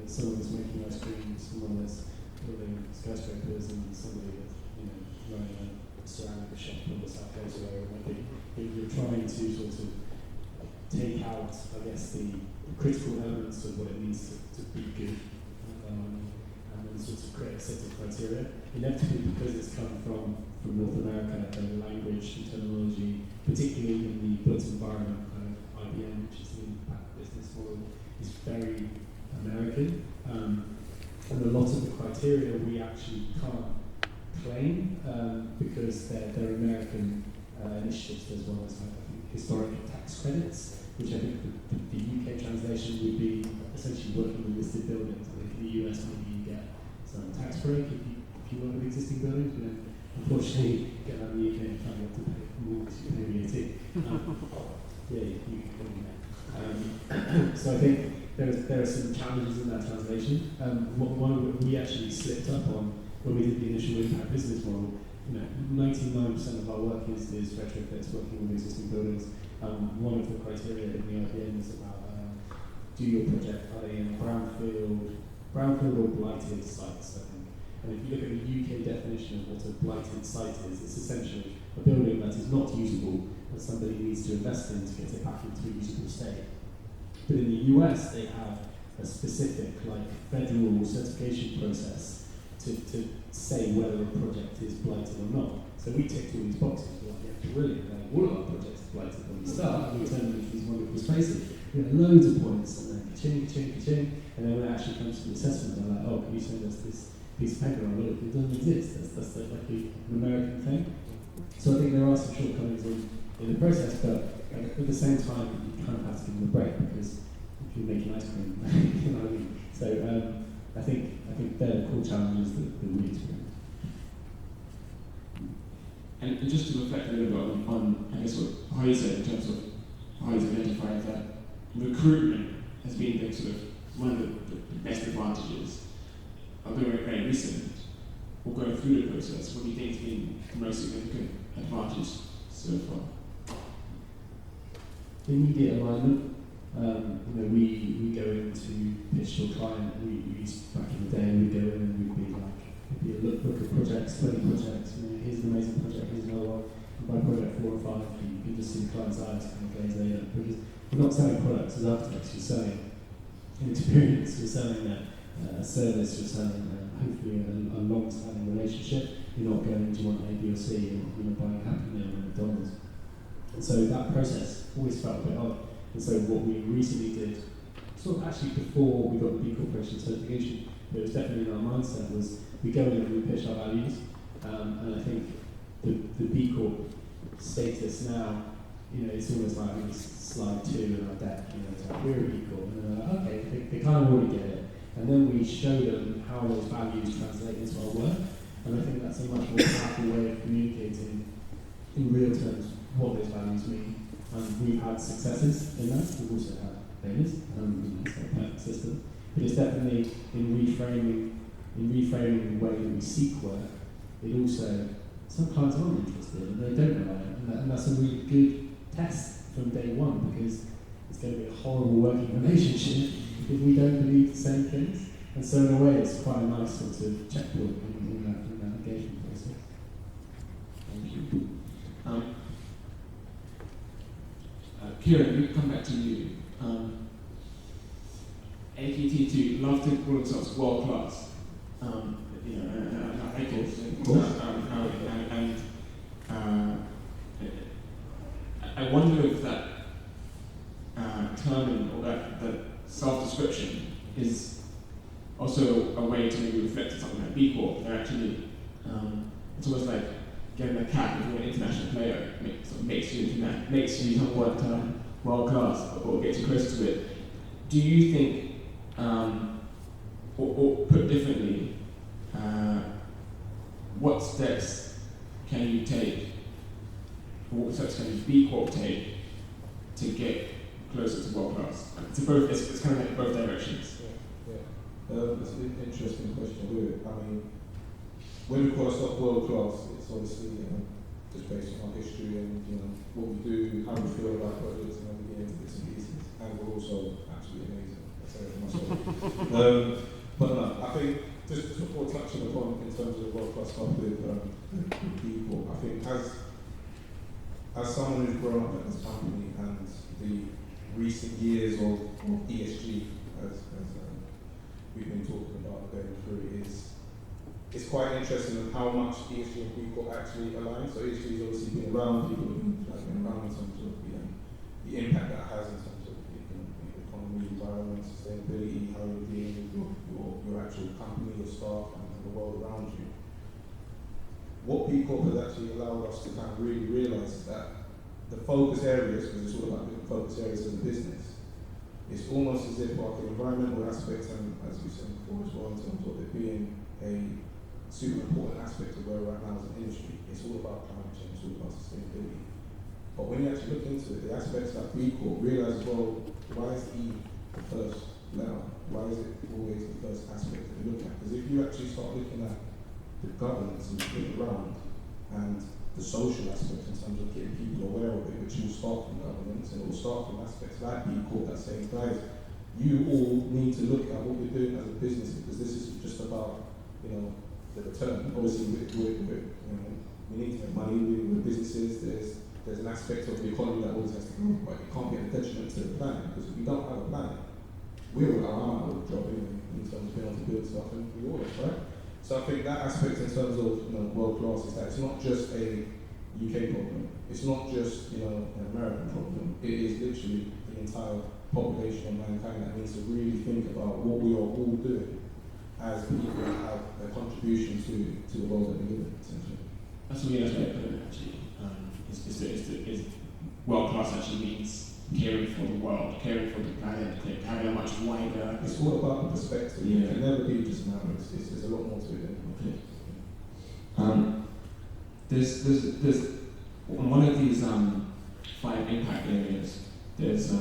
someone that's making ice cream, someone that's building skyscrapers, and somebody that's running a ceramic shop on the South Coast or wherever it might be. You're trying to sort of take out, I guess, the critical elements of what it means to be good, and then sort of create a set of criteria. Inevitably, because it's come from North America, the language and terminology, particularly in the built environment kind of IBM, which is the impact business model, is very American. And a lot of the criteria we actually can't claim because they're American initiatives, as well as I think historic tax credits, which I think the UK translation would be essentially working with listed buildings. I think in the US maybe you get some tax break if you work with existing buildings, but then unfortunately get out of the UK and try to pay more because you pay VAT. Yeah, you can do that. So I think there are some challenges in that translation. One of we actually slipped up on when we did the initial impact business model. 99% of our work is retrofits, working with existing buildings. One of the criteria in the IPN is about do your project, are they in brownfield or blighted sites, I think. And if you look at the UK definition of what a blighted site is, it's essentially a building that is not usable that somebody needs to invest in to get it back into a usable state. But in the US, they have a specific, federal certification process to say whether a project is blighted or not. So we ticked all these boxes. We're like, yeah, brilliant. All of our projects are blighted when we start, and we turn them into these wonderful spaces. We have loads of points, and then ka-ching, ka-ching, ka-ching, and then when it actually comes to the assessment, they're like, oh, can you send us this piece of paper? Well, it doesn't exist. That's an American thing. So I think there are some shortcomings in the process, but at the same time, you kind of have to give them a break, because if you're making ice cream, you know what I mean? So I think they're the core challenges that we experience. And just to reflect a little bit on I guess what Holly said in terms of how he's identified that recruitment has been the sort of one of the best advantages of being very recent or going through the process. What do you think has been the most significant advantage so far? Immediate alignment. We go in to pitch to a client. We used back in the day, we'd go in and we'd be like, it'd be a lookbook of projects, 20 projects. Here's an amazing project, here's another one. And by project 4 or 5, you can just see the client's eyes kind of glaze over, because you're not selling products as architects. You're selling an experience. You're selling a service. You're selling hopefully a long-standing relationship. You're not going, do you want A, B, or C? You're not buying Happy Meal and McDonald's. And so that process always felt a bit odd. And so what we recently did, sort of actually before we got the B Corporation certification, but it was definitely in our mindset, was we go in and we pitch our values. And I think the B Corp status now, it's almost like slide 2 in our deck, it's like, we're a B Corp. And they're like, okay, they kind of already get it. And then we show them how those values translate into our work. And I think that's a much more powerful way of communicating in real terms what those values mean. And we've had successes in that. We've also had failures. It's not a perfect system. But it's definitely in reframing the way that we seek work. It also, some clients aren't interested and they don't know it. And that's a really good test from day one, because it's going to be a horrible working relationship if we don't believe the same things. And so in a way, it's quite a nice sort of checkpoint in that engagement process. Thank you. Kieron, we come back to you. AKT2 love to call themselves world class. I like it. I wonder if that terming or that self-description is also a way to maybe reflect on something like B Corp. They're actually, it's almost like getting a cap if you're an international player, makes you somewhat world class or gets you closer to it. Do you think, or put differently, what steps can you take, or what steps can B Corp take to get closer to world class? It's kind of like both directions. It's an interesting question. When we call ourselves world class, it's obviously just based on our history and what we do, how we feel about projects, and how we get into bits and pieces. And we're also absolutely amazing. I say that for myself. But no, I think just before touching upon in terms of the world class stuff with people, I think as someone who's grown up at this company and the recent years of ESG, as we've been talking about going through, it's quite interesting on how much ESG and B Corp actually align. So ESG has obviously been around, people have been around in terms of the impact that has in terms of the economy, environment, sustainability, how you're dealing with your actual company, your staff, and the world around you. What B Corp has actually allowed us to kind of really realise is that the focus areas, because it's all about different focus areas of the business, it's almost as if like the environmental aspects, and as we said before as well, in terms of it being a super important aspect of where we're at now as an industry. It's all about climate change, it's all about sustainability. But when you actually look into it, the aspects that B Corp realise, well, why is E the first letter? Why is it always the first aspect that we look at? Because if you actually start looking at the governance and look around and the social aspects in terms of getting people aware of it, which will start from governance and it will start from aspects like B Corp that saying, guys, you all need to look at what we're doing as a business, because this isn't just about the return. Obviously, we need to make money. We're businesses. There's an aspect of the economy that always has to grow, but it can't be a detriment to the planet, because if we don't have a planet, I'm out of a job in terms of being able to build stuff, and we all are, right? So I think that aspect in terms of world class is that it's not just a UK problem. It's not just an American problem. It is literally the entire population of mankind that needs to really think about what we are all doing as people that have a contribution to the world that we live in, essentially. That's what we have to put it actually. Is world class actually means caring for the world, caring for the planet, having a much wider. It's all about the perspective. Yeah. It can never be just an average. There's a lot more to it than There's on one of these 5 impact areas. There's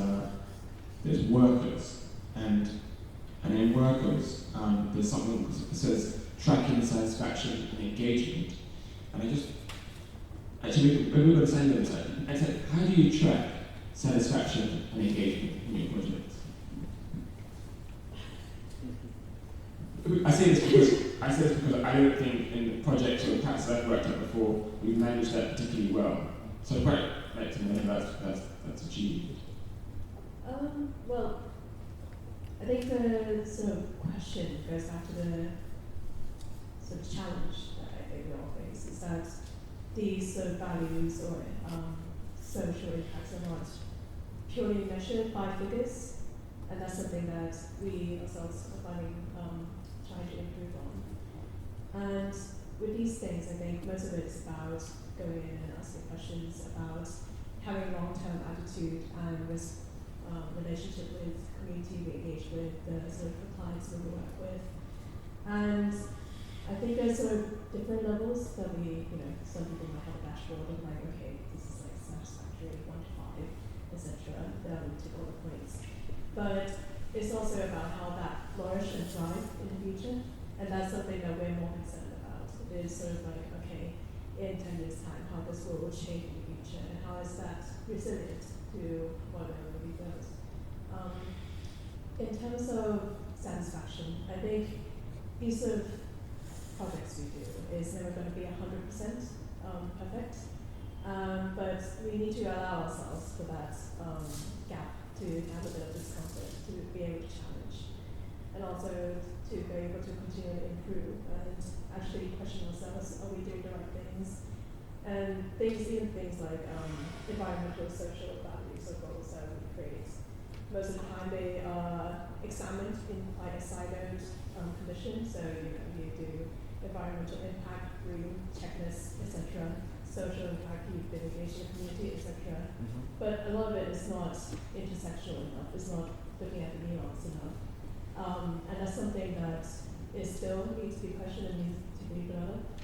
workers, and in workers there's something that says tracking satisfaction and engagement, and I just actually maybe we're going to say them. I said, how do you track satisfaction and engagement in your projects? I say this because I don't think in the projects or the practice I've worked at before we've managed that particularly well. So I'd quite like to know that's achieved. Well, I think the sort of question goes back to the sort of challenge that I think we all face, is that these sort of values or social impacts are not purely measured by figures, and that's something that we ourselves are finding trying to improve on. And with these things, I think most of it is about going in and asking questions about having a long-term attitude and relationship with community we engage with, the sort of clients we work with. And I think there's sort of different levels that some people might have a dashboard of like, okay, this is like satisfactory, 1 to 5, etc. That would tick all the points. But it's also about how that flourish and thrive in the future. And that's something that we're more concerned about. It is sort of like, okay, in 10 years' time, how this will change in the future, and how is that resilient to whatever we build. In terms of satisfaction, I think these sort of projects we do is never going to be 100% perfect, but we need to allow ourselves for that gap to have a bit of discomfort, to be able to challenge, and also to be able to continually improve and actually question ourselves, are we doing the right things? And even things like environmental, social values or goals that we create. Most of the time they are examined in quite a siloed condition, so you do environmental impact, green checklists, etc., social impact, you've been engaged in the community, etc. But a lot of it is not intersectional enough, it's not looking at the nuance enough. And that's something that is still needs to be questioned and needs to be developed.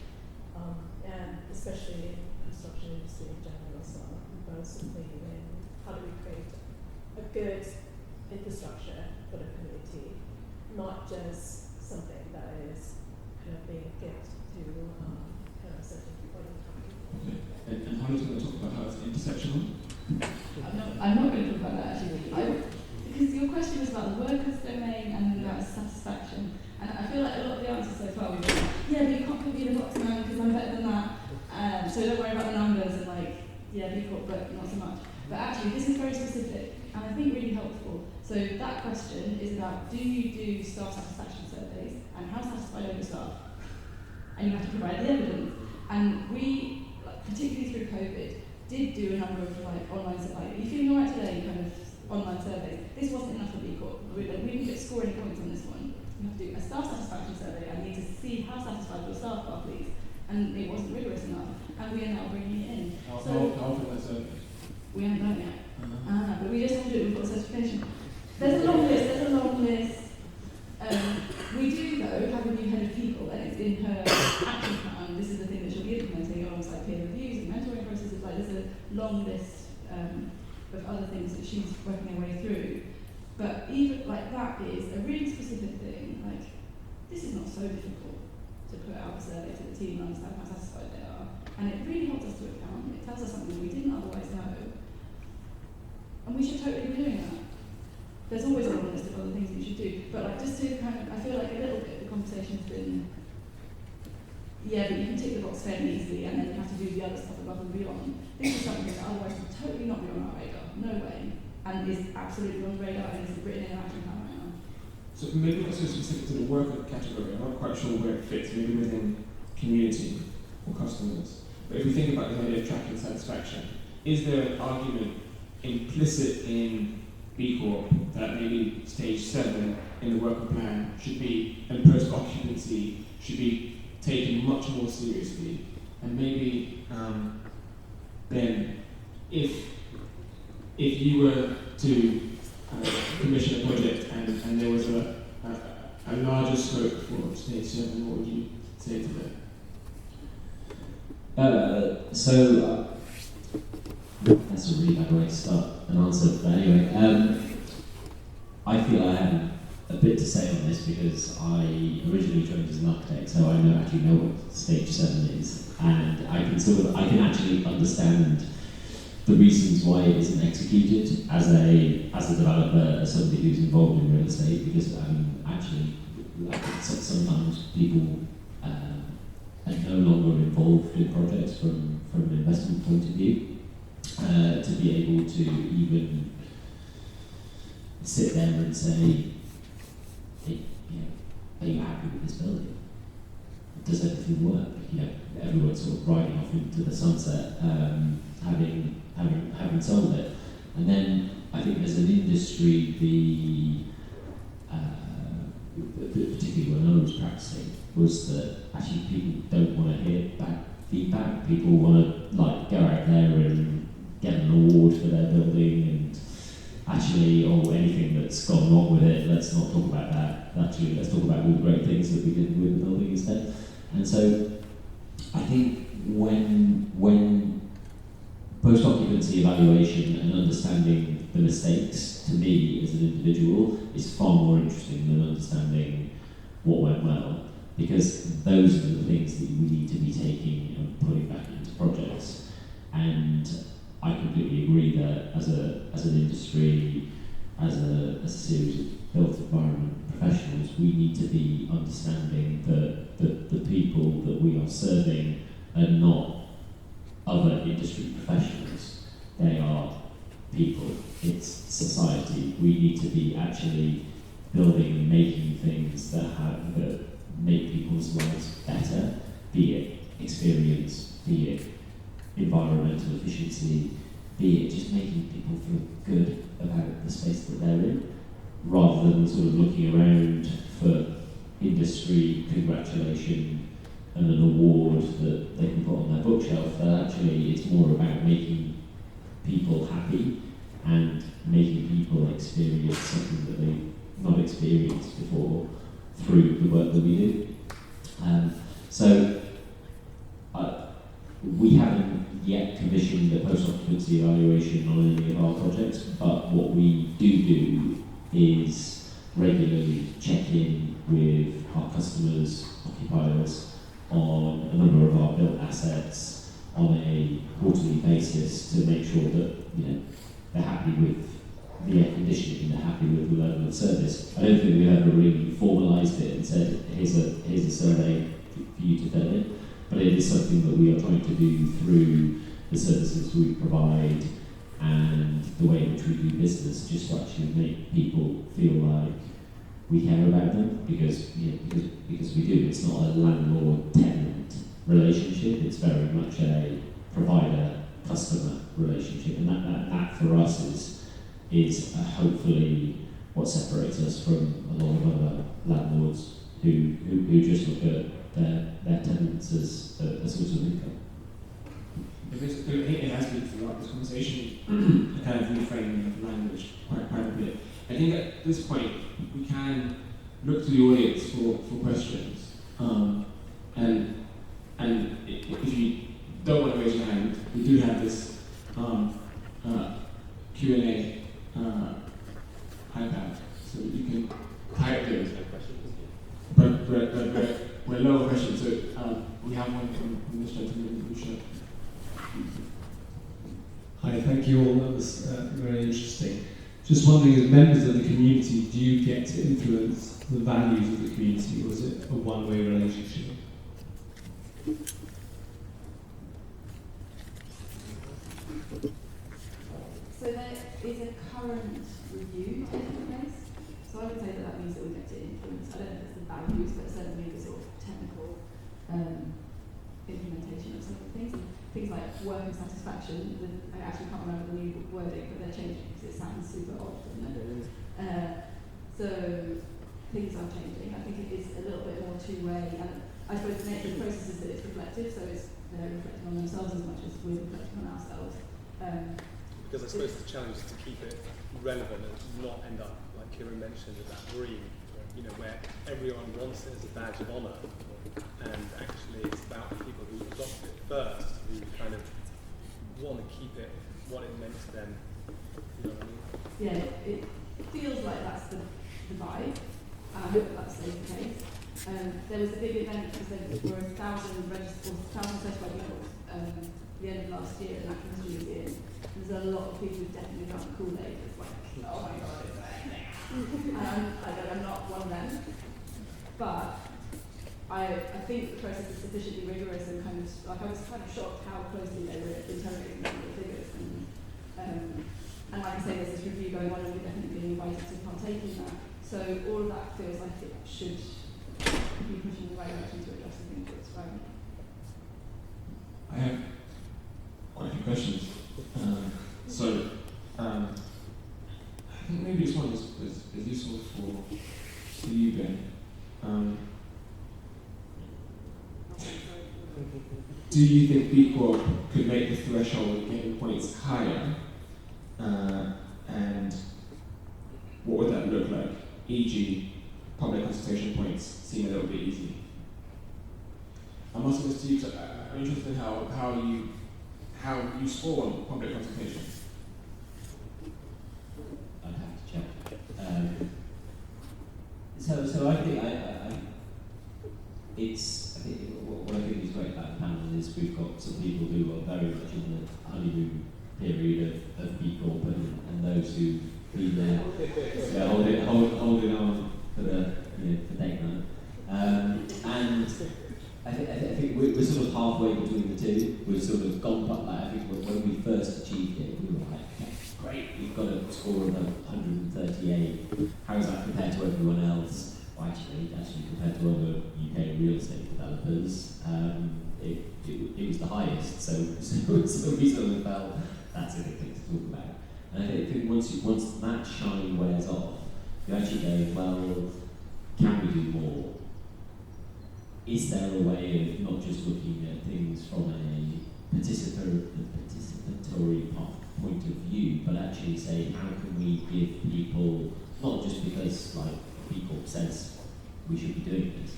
And especially in the construction industry in general as well, mostly in how do we create a good infrastructure for the community, not just something that is kind of being given to kind of a certain point in time. Okay. And Holly's going to talk about how it's intersectional? I'm not going to talk about that actually. Because your question was about the workers' domain and then about satisfaction. And I feel like a lot of the answers so far we've been, yeah, but you can't put me in a box now because I'm better than that. So don't worry about the numbers and B Corp, but not so much. But actually, this is very specific and I think really helpful. So that question is about, do you do staff satisfaction surveys and how satisfied are your staff? And you have to provide the evidence. And we, particularly through COVID, did do a number of online surveys. Are you feeling all right today? Kind of online surveys. This wasn't enough for B Corp. We didn't score any points on this one. You have to do a staff satisfaction survey and need to see how satisfied your staff are, please. And it wasn't rigorous enough. And we are now bringing it in. How often that survey? We haven't done it yet. But we just have to do it, we've got certification. There's a long list. We do, though, have a new head of people, and it's in her action plan. This is the thing that she'll be implementing alongside peer reviews and mentoring processes. There's a long list of other things that she's working her way through. But even that is a really specific thing. This is not so difficult to put out a survey to the team and understand how satisfied they are. And it really holds us to account. It tells us something we didn't otherwise know. And we should totally be doing that. There's always a long list of other things we should do. But just to I feel like a little bit the conversation's been yeah, but you can tick the box fairly easily, and then you have to do the other stuff above and beyond. This is something that otherwise would totally not be on our radar, no way, and is absolutely on the radar and is written in action plan right now. So maybe not so specific to the worker category, I'm not quite sure where it fits, maybe within community or customers. But if we think about the idea of tracking satisfaction, is there an argument implicit in B Corp that maybe stage 7 in the worker plan should be, and post-occupancy should be taken much more seriously? And maybe then if you were to commission a project and there was a larger scope for stage 7, what would you say to that? That's a really bad way to start an answer, but anyway, I feel I have a bit to say on this because I originally joined as an architect, so I actually know what stage 7 is, and I can actually understand the reasons why it isn't executed as a developer, as somebody who's involved in real estate, because actually sometimes people are no longer involved in projects from an investment point of view. To be able to even sit there and say, hey, are you happy with this building? Does everything work? Everyone's sort of riding off into the sunset, having sold it. And then I think as an industry, particularly when I was practicing, was that actually people don't want to hear back feedback. People want to go out there and get an award for their building, and actually, anything that's gone wrong with it, let's not talk about that. Actually, let's talk about all the great things that we did with the building instead. And so, I think when post-occupancy evaluation and understanding the mistakes, to me as an individual, is far more interesting than understanding what went well, because those are the things that we need to be taking and putting back into projects. And I completely agree that as an industry, as a series of built environment professionals, we need to be understanding that the people that we are serving are not other industry professionals. They are people. It's society. We need to be actually building and making things that make people's lives better, be it experience, be it environmental efficiency, be it just making people feel good about the space that they're in, rather than sort of looking around for industry congratulation and an award that they can put on their bookshelf. That actually it's more about making people happy and making people experience something that they've not experienced before through the work that we do. We haven't yet commissioned a post-occupancy evaluation on any of our projects, but what we do is regularly check in with our customers, occupiers, on a number of our built assets on a quarterly basis to make sure that they're happy with the air conditioning, they're happy with the level of service. I don't think we've ever really formalised it and said, here's a survey for you to fill in, but it is something that we are trying to do through the services we provide and the way in which we do business, just to actually make people feel like we care about them, because we do. It's not a landlord-tenant relationship, it's very much a provider-customer relationship, and that for us is hopefully what separates us from a lot of other landlords who just look at their tenants as a source of income. It has been throughout this conversation a kind of reframing of language quite a bit. I think at this point we can look to the audience for questions, and if you don't want to raise your hand, we do have this Q&A iPad, so you can type those. But we're low on questions, so we have one from this gentleman who should. Hi, thank you all. That was very interesting. Just wondering, as members of the community, do you get to influence the values of the community, or is it a one-way relationship? So there is a current review taking place. So I would say that means that we get to influence, I don't know if it's the values, but certainly the sort of technical implementation of some of the things. Things like work and satisfaction, I actually can't remember the new wording, but they're changing because it sounds super odd, doesn't it? So things are changing. I think it is a little bit more two-way, and I suppose the nature of the process is that it's reflective, so they're reflecting on themselves as much as we're reflecting on ourselves. Because I suppose the challenge is to keep it relevant and not end up, like Kieron mentioned, with that dream, where everyone wants it as a badge of honour, and actually it's about the people who adopted it first, who kind of want to keep it what it meant to them. You know what I mean? Yeah, it feels like that's the vibe. I hope that stays the case. There was a big event because there were 1,000 certified people the end of last year at the Natural History Museum. There's a lot of people who've definitely done Kool-Aid. It's like, oh my god, it's amazing. I'm not one of them. But I think the process is sufficiently rigorous and I was kind of shocked how closely they were interrogating the figures. And like I say, there's this review going on and we're definitely being invited to partake in that. So all of that feels like it should be pushing in the right direction to address the things you're describing. I have quite a few questions. I think maybe this one is useful for you, Ben. Do you think B Corp could make the threshold of getting points higher? And what would that look like? E.g., public consultation points seem a little bit easy. I'm asking this to you because I'm interested in how you score on public consultation. I'd have to check. So I think what I think is great about the panel is we've got some people who are very much in the honeymoon period of B Corp and those who've been there holding on for date night. And I think we're sort of halfway between the two. We've sort of gone back. I think when we first achieved it, we were like, okay, great, we've got a score of 138. How does that compare to everyone else? Well, actually compared to other UK real estate developers, it was the highest. So we sort of felt that's a good thing to talk about. And I think once that shine wears off, you actually go, well, can we do more? Is there a way of not just looking at things from a participatory point of view, but actually say, how can we give people, not just because like B Corp says we should be doing this,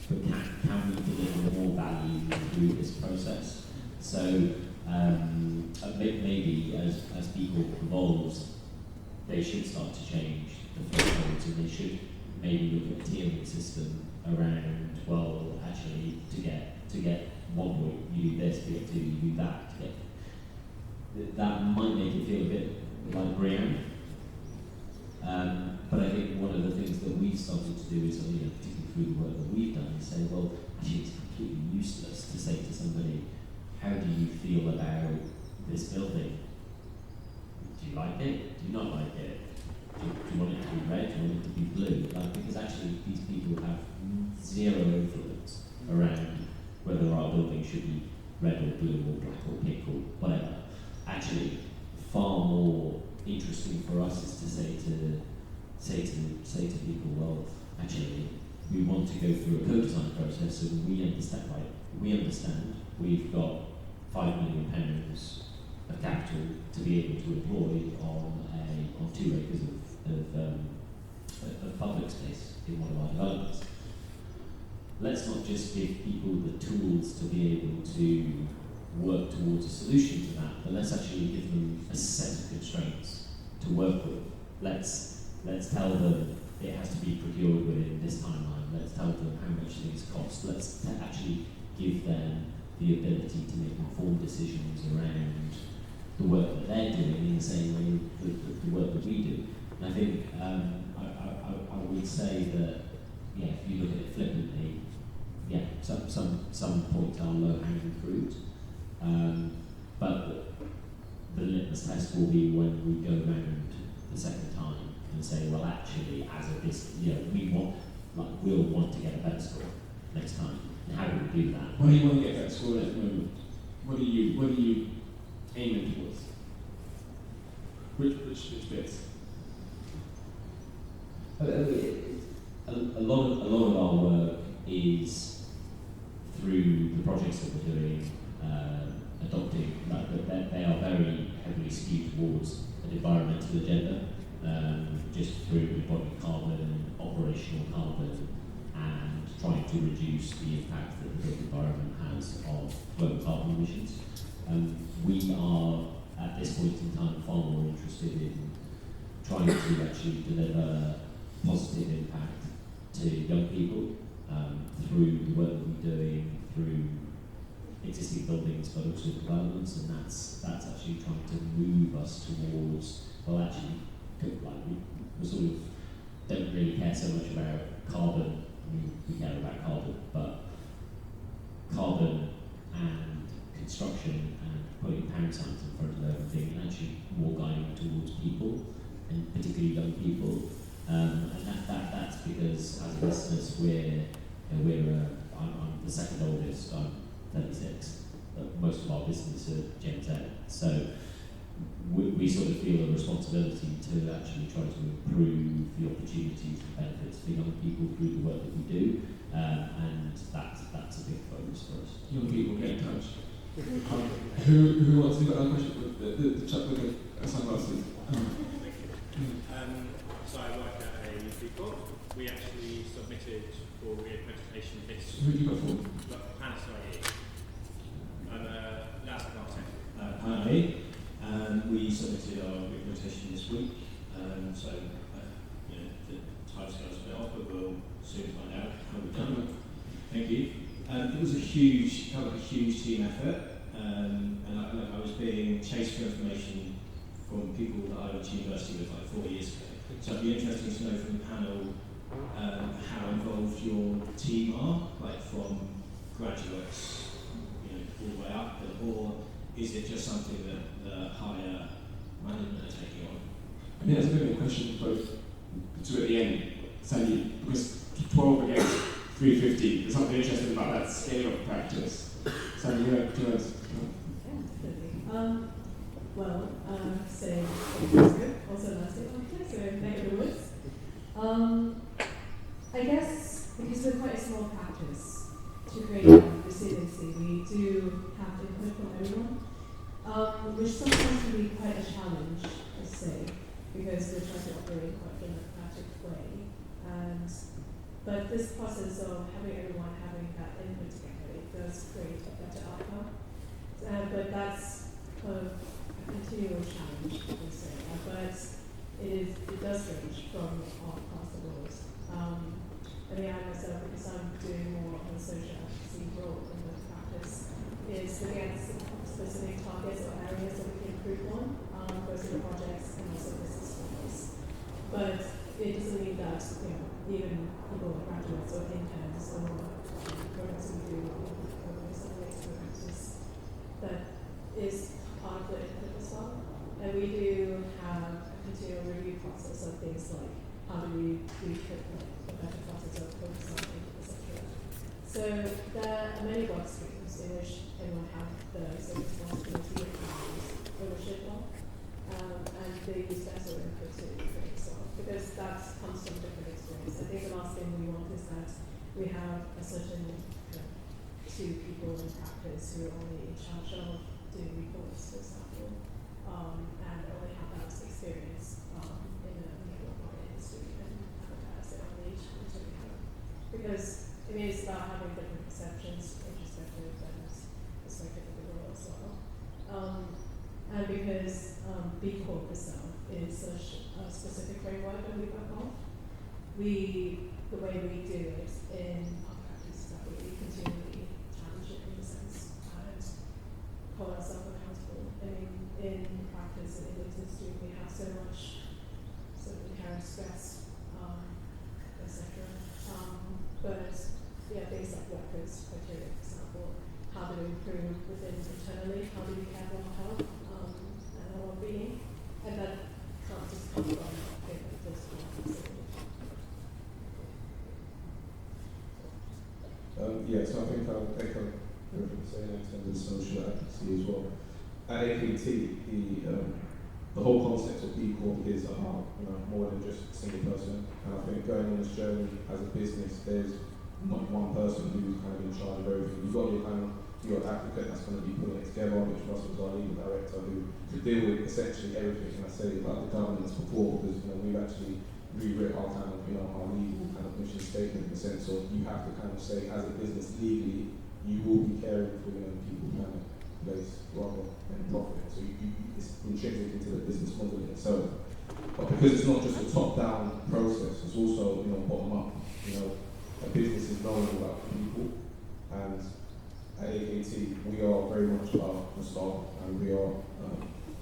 but can we deliver more value through this process? So maybe as B Corp evolves, they should start to change the thresholds, and they should maybe look at a tiering system around, well, actually, to get 1 point, you do this, to get 2, you do that. That might make it feel a bit like Brianne. But I think one of the things that we've started to do is, particularly through the work that we've done, is say, well, actually, it's completely useless to say to somebody, how do you feel about this building? Do you like it? Do you not like it? Do you want it to be red? Do you want it to be blue? Because actually these people have zero influence around whether our building should be red or blue or black or pink or whatever. Actually, far more interesting for us is to say to people, well, actually, we want to go through a co-design process so we understand we've got £5 million of capital to be able to employ on 2 acres of public space in one of our developments. Let's not just give people the tools to be able to work towards a solution to that, but let's actually give them a set of constraints to work with. Let's tell them it has to be procured within this timeline. Let's tell them how much things cost. Let's actually give them the ability to make informed decisions around the work that they're doing in the same way the work that we do. And I think I would say that, if you look at it flippantly, some points are low-hanging fruit, but the litmus test will be when we go round the second time and say, well, actually, as a business, we'll want to get a better score next time. And how do we do that? Why do you want to get that score at the moment? What are you aiming towards? Which bits? A lot of our work is through the projects that we're doing, adopting, they are very heavily skewed towards an environmental agenda, just through embodied carbon, operational carbon, and trying to reduce the impact that the built environment has on global carbon emissions. We are, at this point in time, far more interested in trying to actually deliver positive impact to young people through the work that we're doing, through existing buildings, but also developments, and that's actually trying to move us towards, well, actually, we sort of don't really care so much about carbon. I mean, we care about carbon, but carbon and construction and putting pound signs in front of everything, and actually more guiding towards people, and particularly young people. And that's because as a business I'm the second oldest. I'm 36. But most of our business are Gen Z. So we sort of feel a responsibility to actually try to improve the opportunities and benefits for young people through the work that we do, and that's a big focus for us. Young people get in touch. Who wants to do that question? The chap with the sunglasses. So I work at a B Corp. We actually submitted for reaccreditation this. Who do you got for? Panelists. I'm a landscape architect. Apparently, we submitted our reaccreditation this week. So the timescale's a bit off, but we'll soon find out how we've done. Thank you. It was felt like a huge team effort, and I was being chased for information from people that I went to university with like 4 years ago. So it'd be interesting to know from the panel how involved your team are, like from graduates, all the way up, or is it just something that the higher management are taking on? I think that's a bit of a question for both two at the end, Sandy, because 12 against 350, there's something interesting about that scale of practice. Sandy, you have 2 words. Also landscape architect, so neck of the woods. I guess because we're quite a small practice, to create resiliency, we do have input from everyone, which sometimes can be quite a challenge, I say, because we're trying to operate quite in a democratic way. But this process of having everyone having that input together, it does create a better outcome. But that's kind of a continual challenge, I would say. But it does range from all across the world. I mean, I myself, because I'm doing more of a social advocacy role in the practice, is looking at specific targets or areas that we can improve on, both in the projects and also business models. But it doesn't mean that even people like graduates or interns or programs we do that is part of the input as well. And we do have a continual review process of things like how do we put a better process of focus on input, etc. So there are many work streams in which everyone has the same responsibility and ownership of, and they use that sort of input to create as well, because that comes from different experience. I think the last thing we want is that we have a certain 2 people in practice who are only in charge of doing reports, for example, and only have that experience in the industry and advertise it on the challenge that we have. Because it's about having different perceptions, introspective and perspective of the world as well. And because B Corp itself is such a specific framework that we work on, the way we do it in our practice is that we continually challenge it in a sense and hold ourselves accountable. In practice and in the industry, we have so much sort of inherent stress, etc. But things like workers' criteria, for example, how do we improve within internally, how do we care for our health and our well-being, and that can't just come from this one. Yeah, so I think I'll echo everything you're saying in terms of social advocacy as well. At APT, the whole concept of B Corp is about more than just a single person. And I think going on this journey as a business, there's not one person who's kind of in charge of everything. You've got your advocate that's going to be putting it together, which Russell's our legal director, who to deal with essentially everything. And I say about the governance before, because we've actually rewritten our kind of our legal kind of mission statement in the sense of you have to kind of say as a business legally you will be caring for people, planet, place, rather than profit. So it's intrinsic into the business model in itself. But because it's not just a top-down process, it's also bottom-up. A business is knowing about people, and at AKT we are very much about the staff, and we are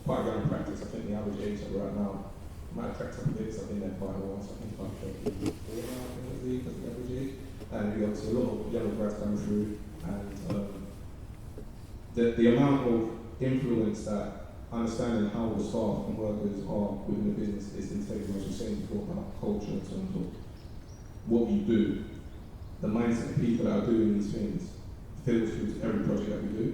quite young in practice. I think the average age that we're at now might have tracked up a bit, so I've been there quite a while, so I think about 24 now, I think that's the average age. And we got a lot of young grads coming through, and the amount of influence that understanding how the staff and workers are within the business is integral, as you were saying before, about culture in terms of what you do. The mindset of people that are doing these things filters through to every project that we do.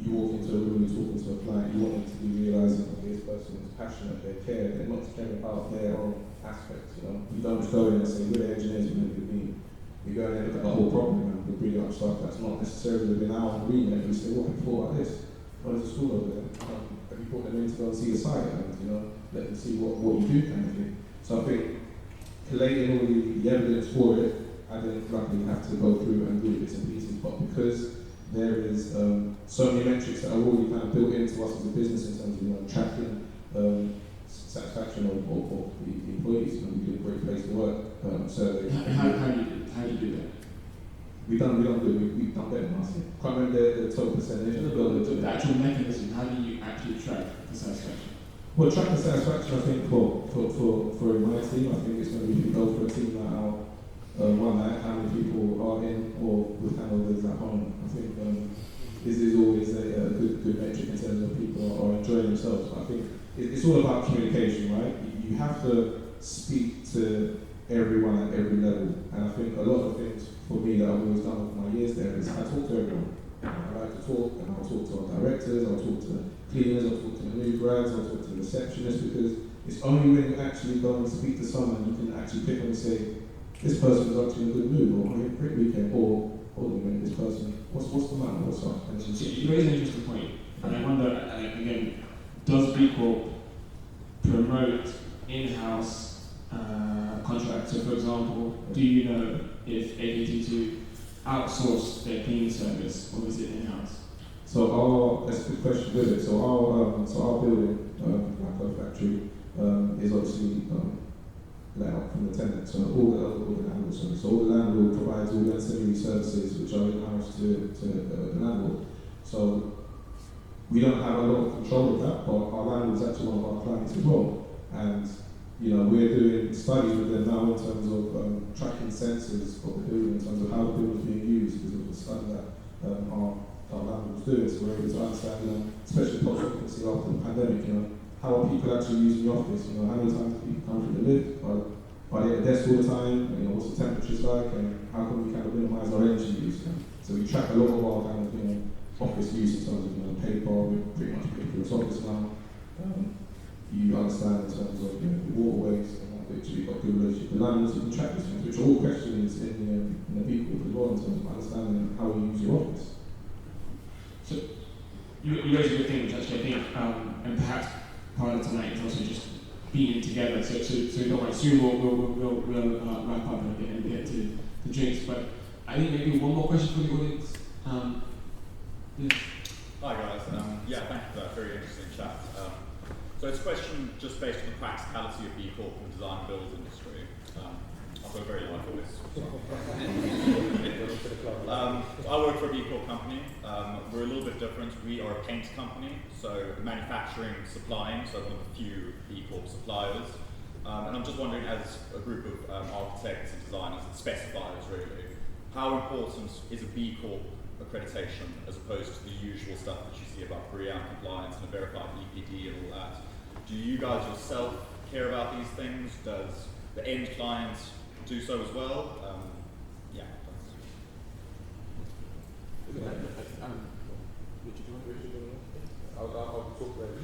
You walk into a room, you're talking to a client, you want them to be realising that this person is passionate, they care, they're not caring about their own aspects. We don't just go in and say, we're the engineers, we're going to be. We go in and look at the whole problem and we bring up stuff that's not necessarily within our remit, and we say, what have you thought about this? What is the school over there? Have you brought them in to go and see the site and let them see what you do kind of thing. So I think collating all the evidence for it, I didn't luckily have to go through and do bits and pieces, but because there is so many metrics that are already kind of built into us as a business in terms of tracking satisfaction of the employees. We did a great place to work survey. How do you do that? We've done better than us. Can't remember the total percentage. The actual mechanism. How do you actually track the satisfaction? Well, track the satisfaction. I think for my team, I think it's going to be if you go for a team like our one night, how many people are in or with handovers at home. I think this is always a good metric in terms of people are enjoying themselves. But I think it's all about communication, right? You have to speak to everyone at every level, and I think a lot of things for me that I've always done with my years there is I talk to everyone. I like to talk, and I'll talk to our directors, I'll talk to cleaners, I'll talk to the new grads, I'll talk to the receptionists, because it's only when you actually go and speak to someone you can actually pick up and say, this person is actually in a good mood, or I had a great weekend, or hold on a minute, this person, what's the matter, what's up? And You raise an interesting point, and I wonder, again, does B Corp promote in-house contracts? So for example, do you know if AKT2 outsource their cleaning service, or is it in-house? So that's a good question with it. So our building, like our factory, is obviously let out from the tenant. So all the landlord service. So all the landlord provides all the ancillary services which are in-house to the landlord. So we don't have a lot of control of that, but our landlord is actually one of our clients as well. And we're doing studies with them now in terms of tracking sensors of the building, in terms of how the building is being used, because of the study that our landlord was doing. So we're able to understand, especially post-occupancy after the pandemic, how are people actually using the office? How many times do people come through the lift? Are they at the desk all the time? What's the temperatures like? And how can we kind of minimise our energy use? So we track a lot of our kind of office use in terms of paper. We're pretty much paperless office now. You understand in terms of the waterways and that, which we've got good relationship with landlords. You can track these things, which are all questions in the B Corp as well in terms of understanding how you use your office. So you raise a good thing, which actually I think, and perhaps part of tonight is also just being together. So don't worry, soon we'll wrap up and get to the drinks. But I think maybe one more question for the audience. Yeah. Hi guys. Thank you for that very interesting chat. So it's a question just based on the practicality of B Corp in the design and build industry. I've got a very light voice. I work for a B Corp company. We're a little bit different. We are a paint company, so manufacturing, supplying, so one of the few B Corp suppliers. And I'm just wondering, as a group of architects and designers and specifiers really, how important is a B Corp accreditation as opposed to the usual stuff that you see about BREEAM compliance and a verified EPD and all that? Do you guys yourself care about these things? Does the end client do so as well? Yeah. I'll talk about it.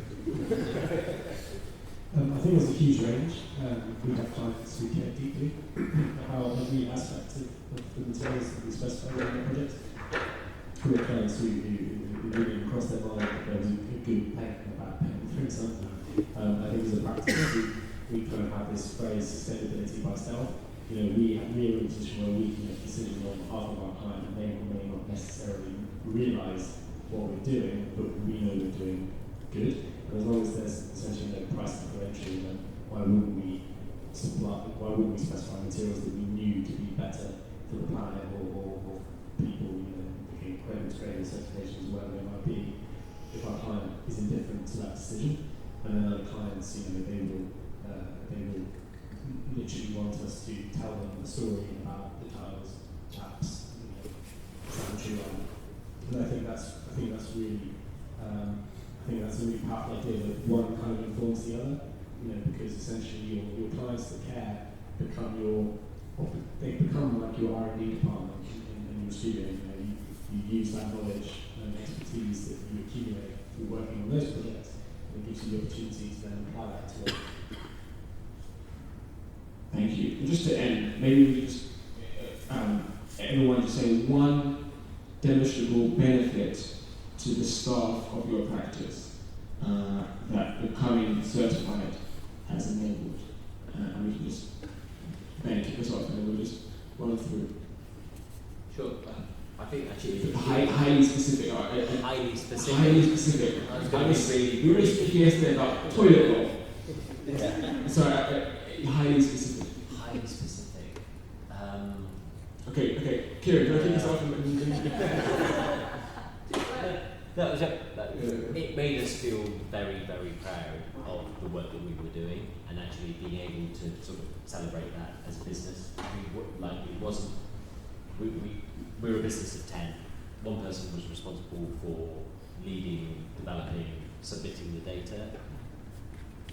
I think there's a huge range. We have clients who care deeply about every aspect of the materials that we specify in the project. We have clients who really cross their mind that there's a good pen and a bad pen, for example. I think as a practice, we kind of have this phrase, sustainability by stealth. We are in a position where we can make decisions on behalf of our client and they may not necessarily realise what we're doing, but we know we're doing good. And as long as there's essentially no price differential, then why wouldn't we specify materials that we knew to be better for the planet or people, looking at credit grading certifications, whatever they might be, if our client is indifferent to that decision. And then other clients, they will literally want us to tell them the story about the tiles, taps, sanitary line. And I think that's really a really powerful idea that one kind of informs the other, because essentially your clients that care they become like your R&D department in your studio. You use that knowledge and expertise that you accumulate through working on those projects, and it gives you the opportunity to then apply that to work. Thank you. And just to end, maybe we just everyone just say one demonstrable benefit to the staff of your practice that becoming certified has enabled. And we can just kick us off and we'll just run through. Sure. I think actually highly specific. Highly specific. Highly specific. We were speaking yesterday about toilet roll. Yeah. Sorry, highly specific. Highly specific. Okay. Kieron, can I kick us off? It made us feel very, very proud of the work that we were doing, and actually being able to sort of celebrate that as a business. We're a business of 10. One person was responsible for leading, developing, submitting the data.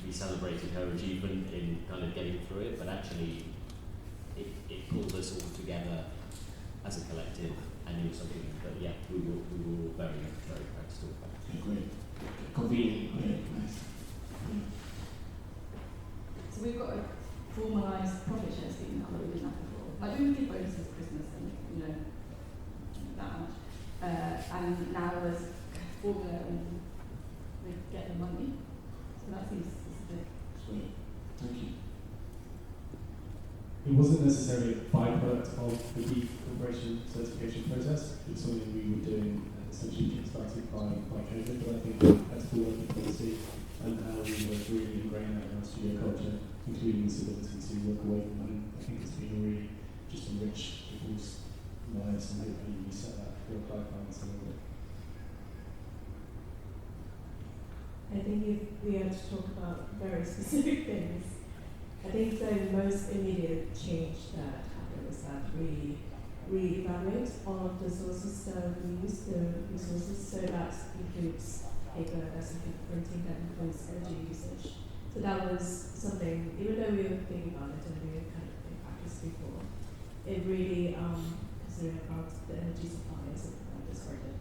We celebrated her achievement in kind of getting through it, but actually it pulled us all together as a collective, and it was something that, we were very, very proud to talk about. Okay, great. Convenient, great, nice. So we've got a formalised profit share scheme now that we didn't have before. Like, we would give bonuses at Christmas and, that much. And now there's a formula and we get the money. So that seems specific. Sweet. Thank you. It wasn't necessarily a byproduct of the B Corporation certification process. It was something we were doing essentially kick-started by COVID, but I think that's full of policy and how we were really ingrained that in our studio culture, including this ability to work away from home. I think it's been really just enriched people's lives and hopefully we set that work-life balance a little bit. I think if we had to talk about very specific things, I think the most immediate change that happened was that we re-evaluate all of the sources that we use, the resources, so that includes paper, printing, that includes energy usage. So that was something, even though we were thinking about it and we had kind of in practice before, it really, considering about the energy supply as it started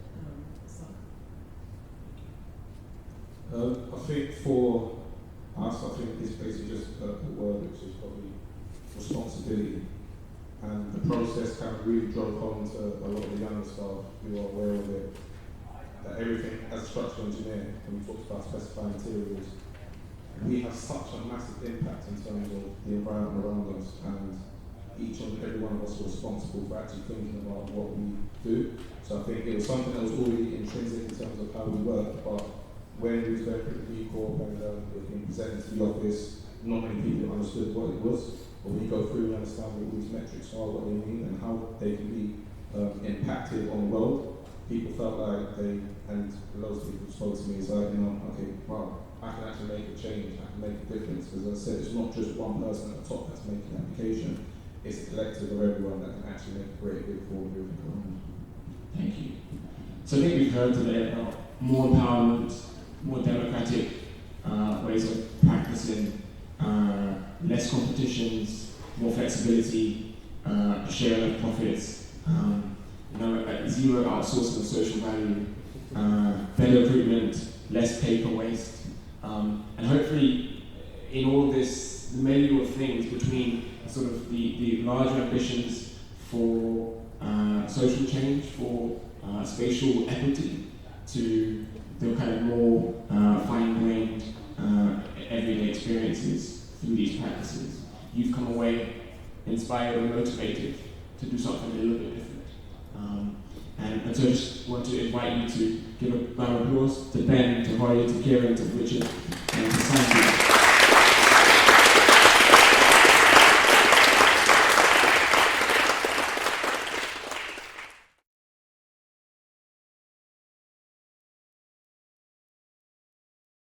as well. I think for us, it's basically just a word which is probably responsibility. And the process kind of really drove home to a lot of the younger staff who are aware of it, that everything, as a structural engineer, when we talked about specifying materials, we have such a massive impact in terms of the environment around us, and each and every one of us are responsible for actually thinking about what we do. So I think it was something that was already intrinsic in terms of how we work, but when we was going through the B Corp and it was being presented to the office, not many people understood what it was. But when you go through, we understand what these metrics are, what they mean, and how they can be impacted on the world. People felt like and loads of people spoke to me, it's like, okay, wow, I can actually make a change, I can make a difference. Because as I said, it's not just one person at the top that's making the application, it's a collective of everyone that can actually make a great big forward moving forward. Thank you. So I think we've heard today about more empowerment, more democratic ways of practicing, less competitions, more flexibility, sharing of profits, zero outsourcing of social value, better recruitment, less paper waste, and hopefully in all this, the menu of things between sort of the larger ambitions for social change, for spatial equity, to the kind of more fine-grained everyday experiences through these practices. You've come away inspired and motivated to do something a little bit different. And so I just want to invite you to give a round of applause to Ben, to Holly, to Kieron, to Richard, and to Simon.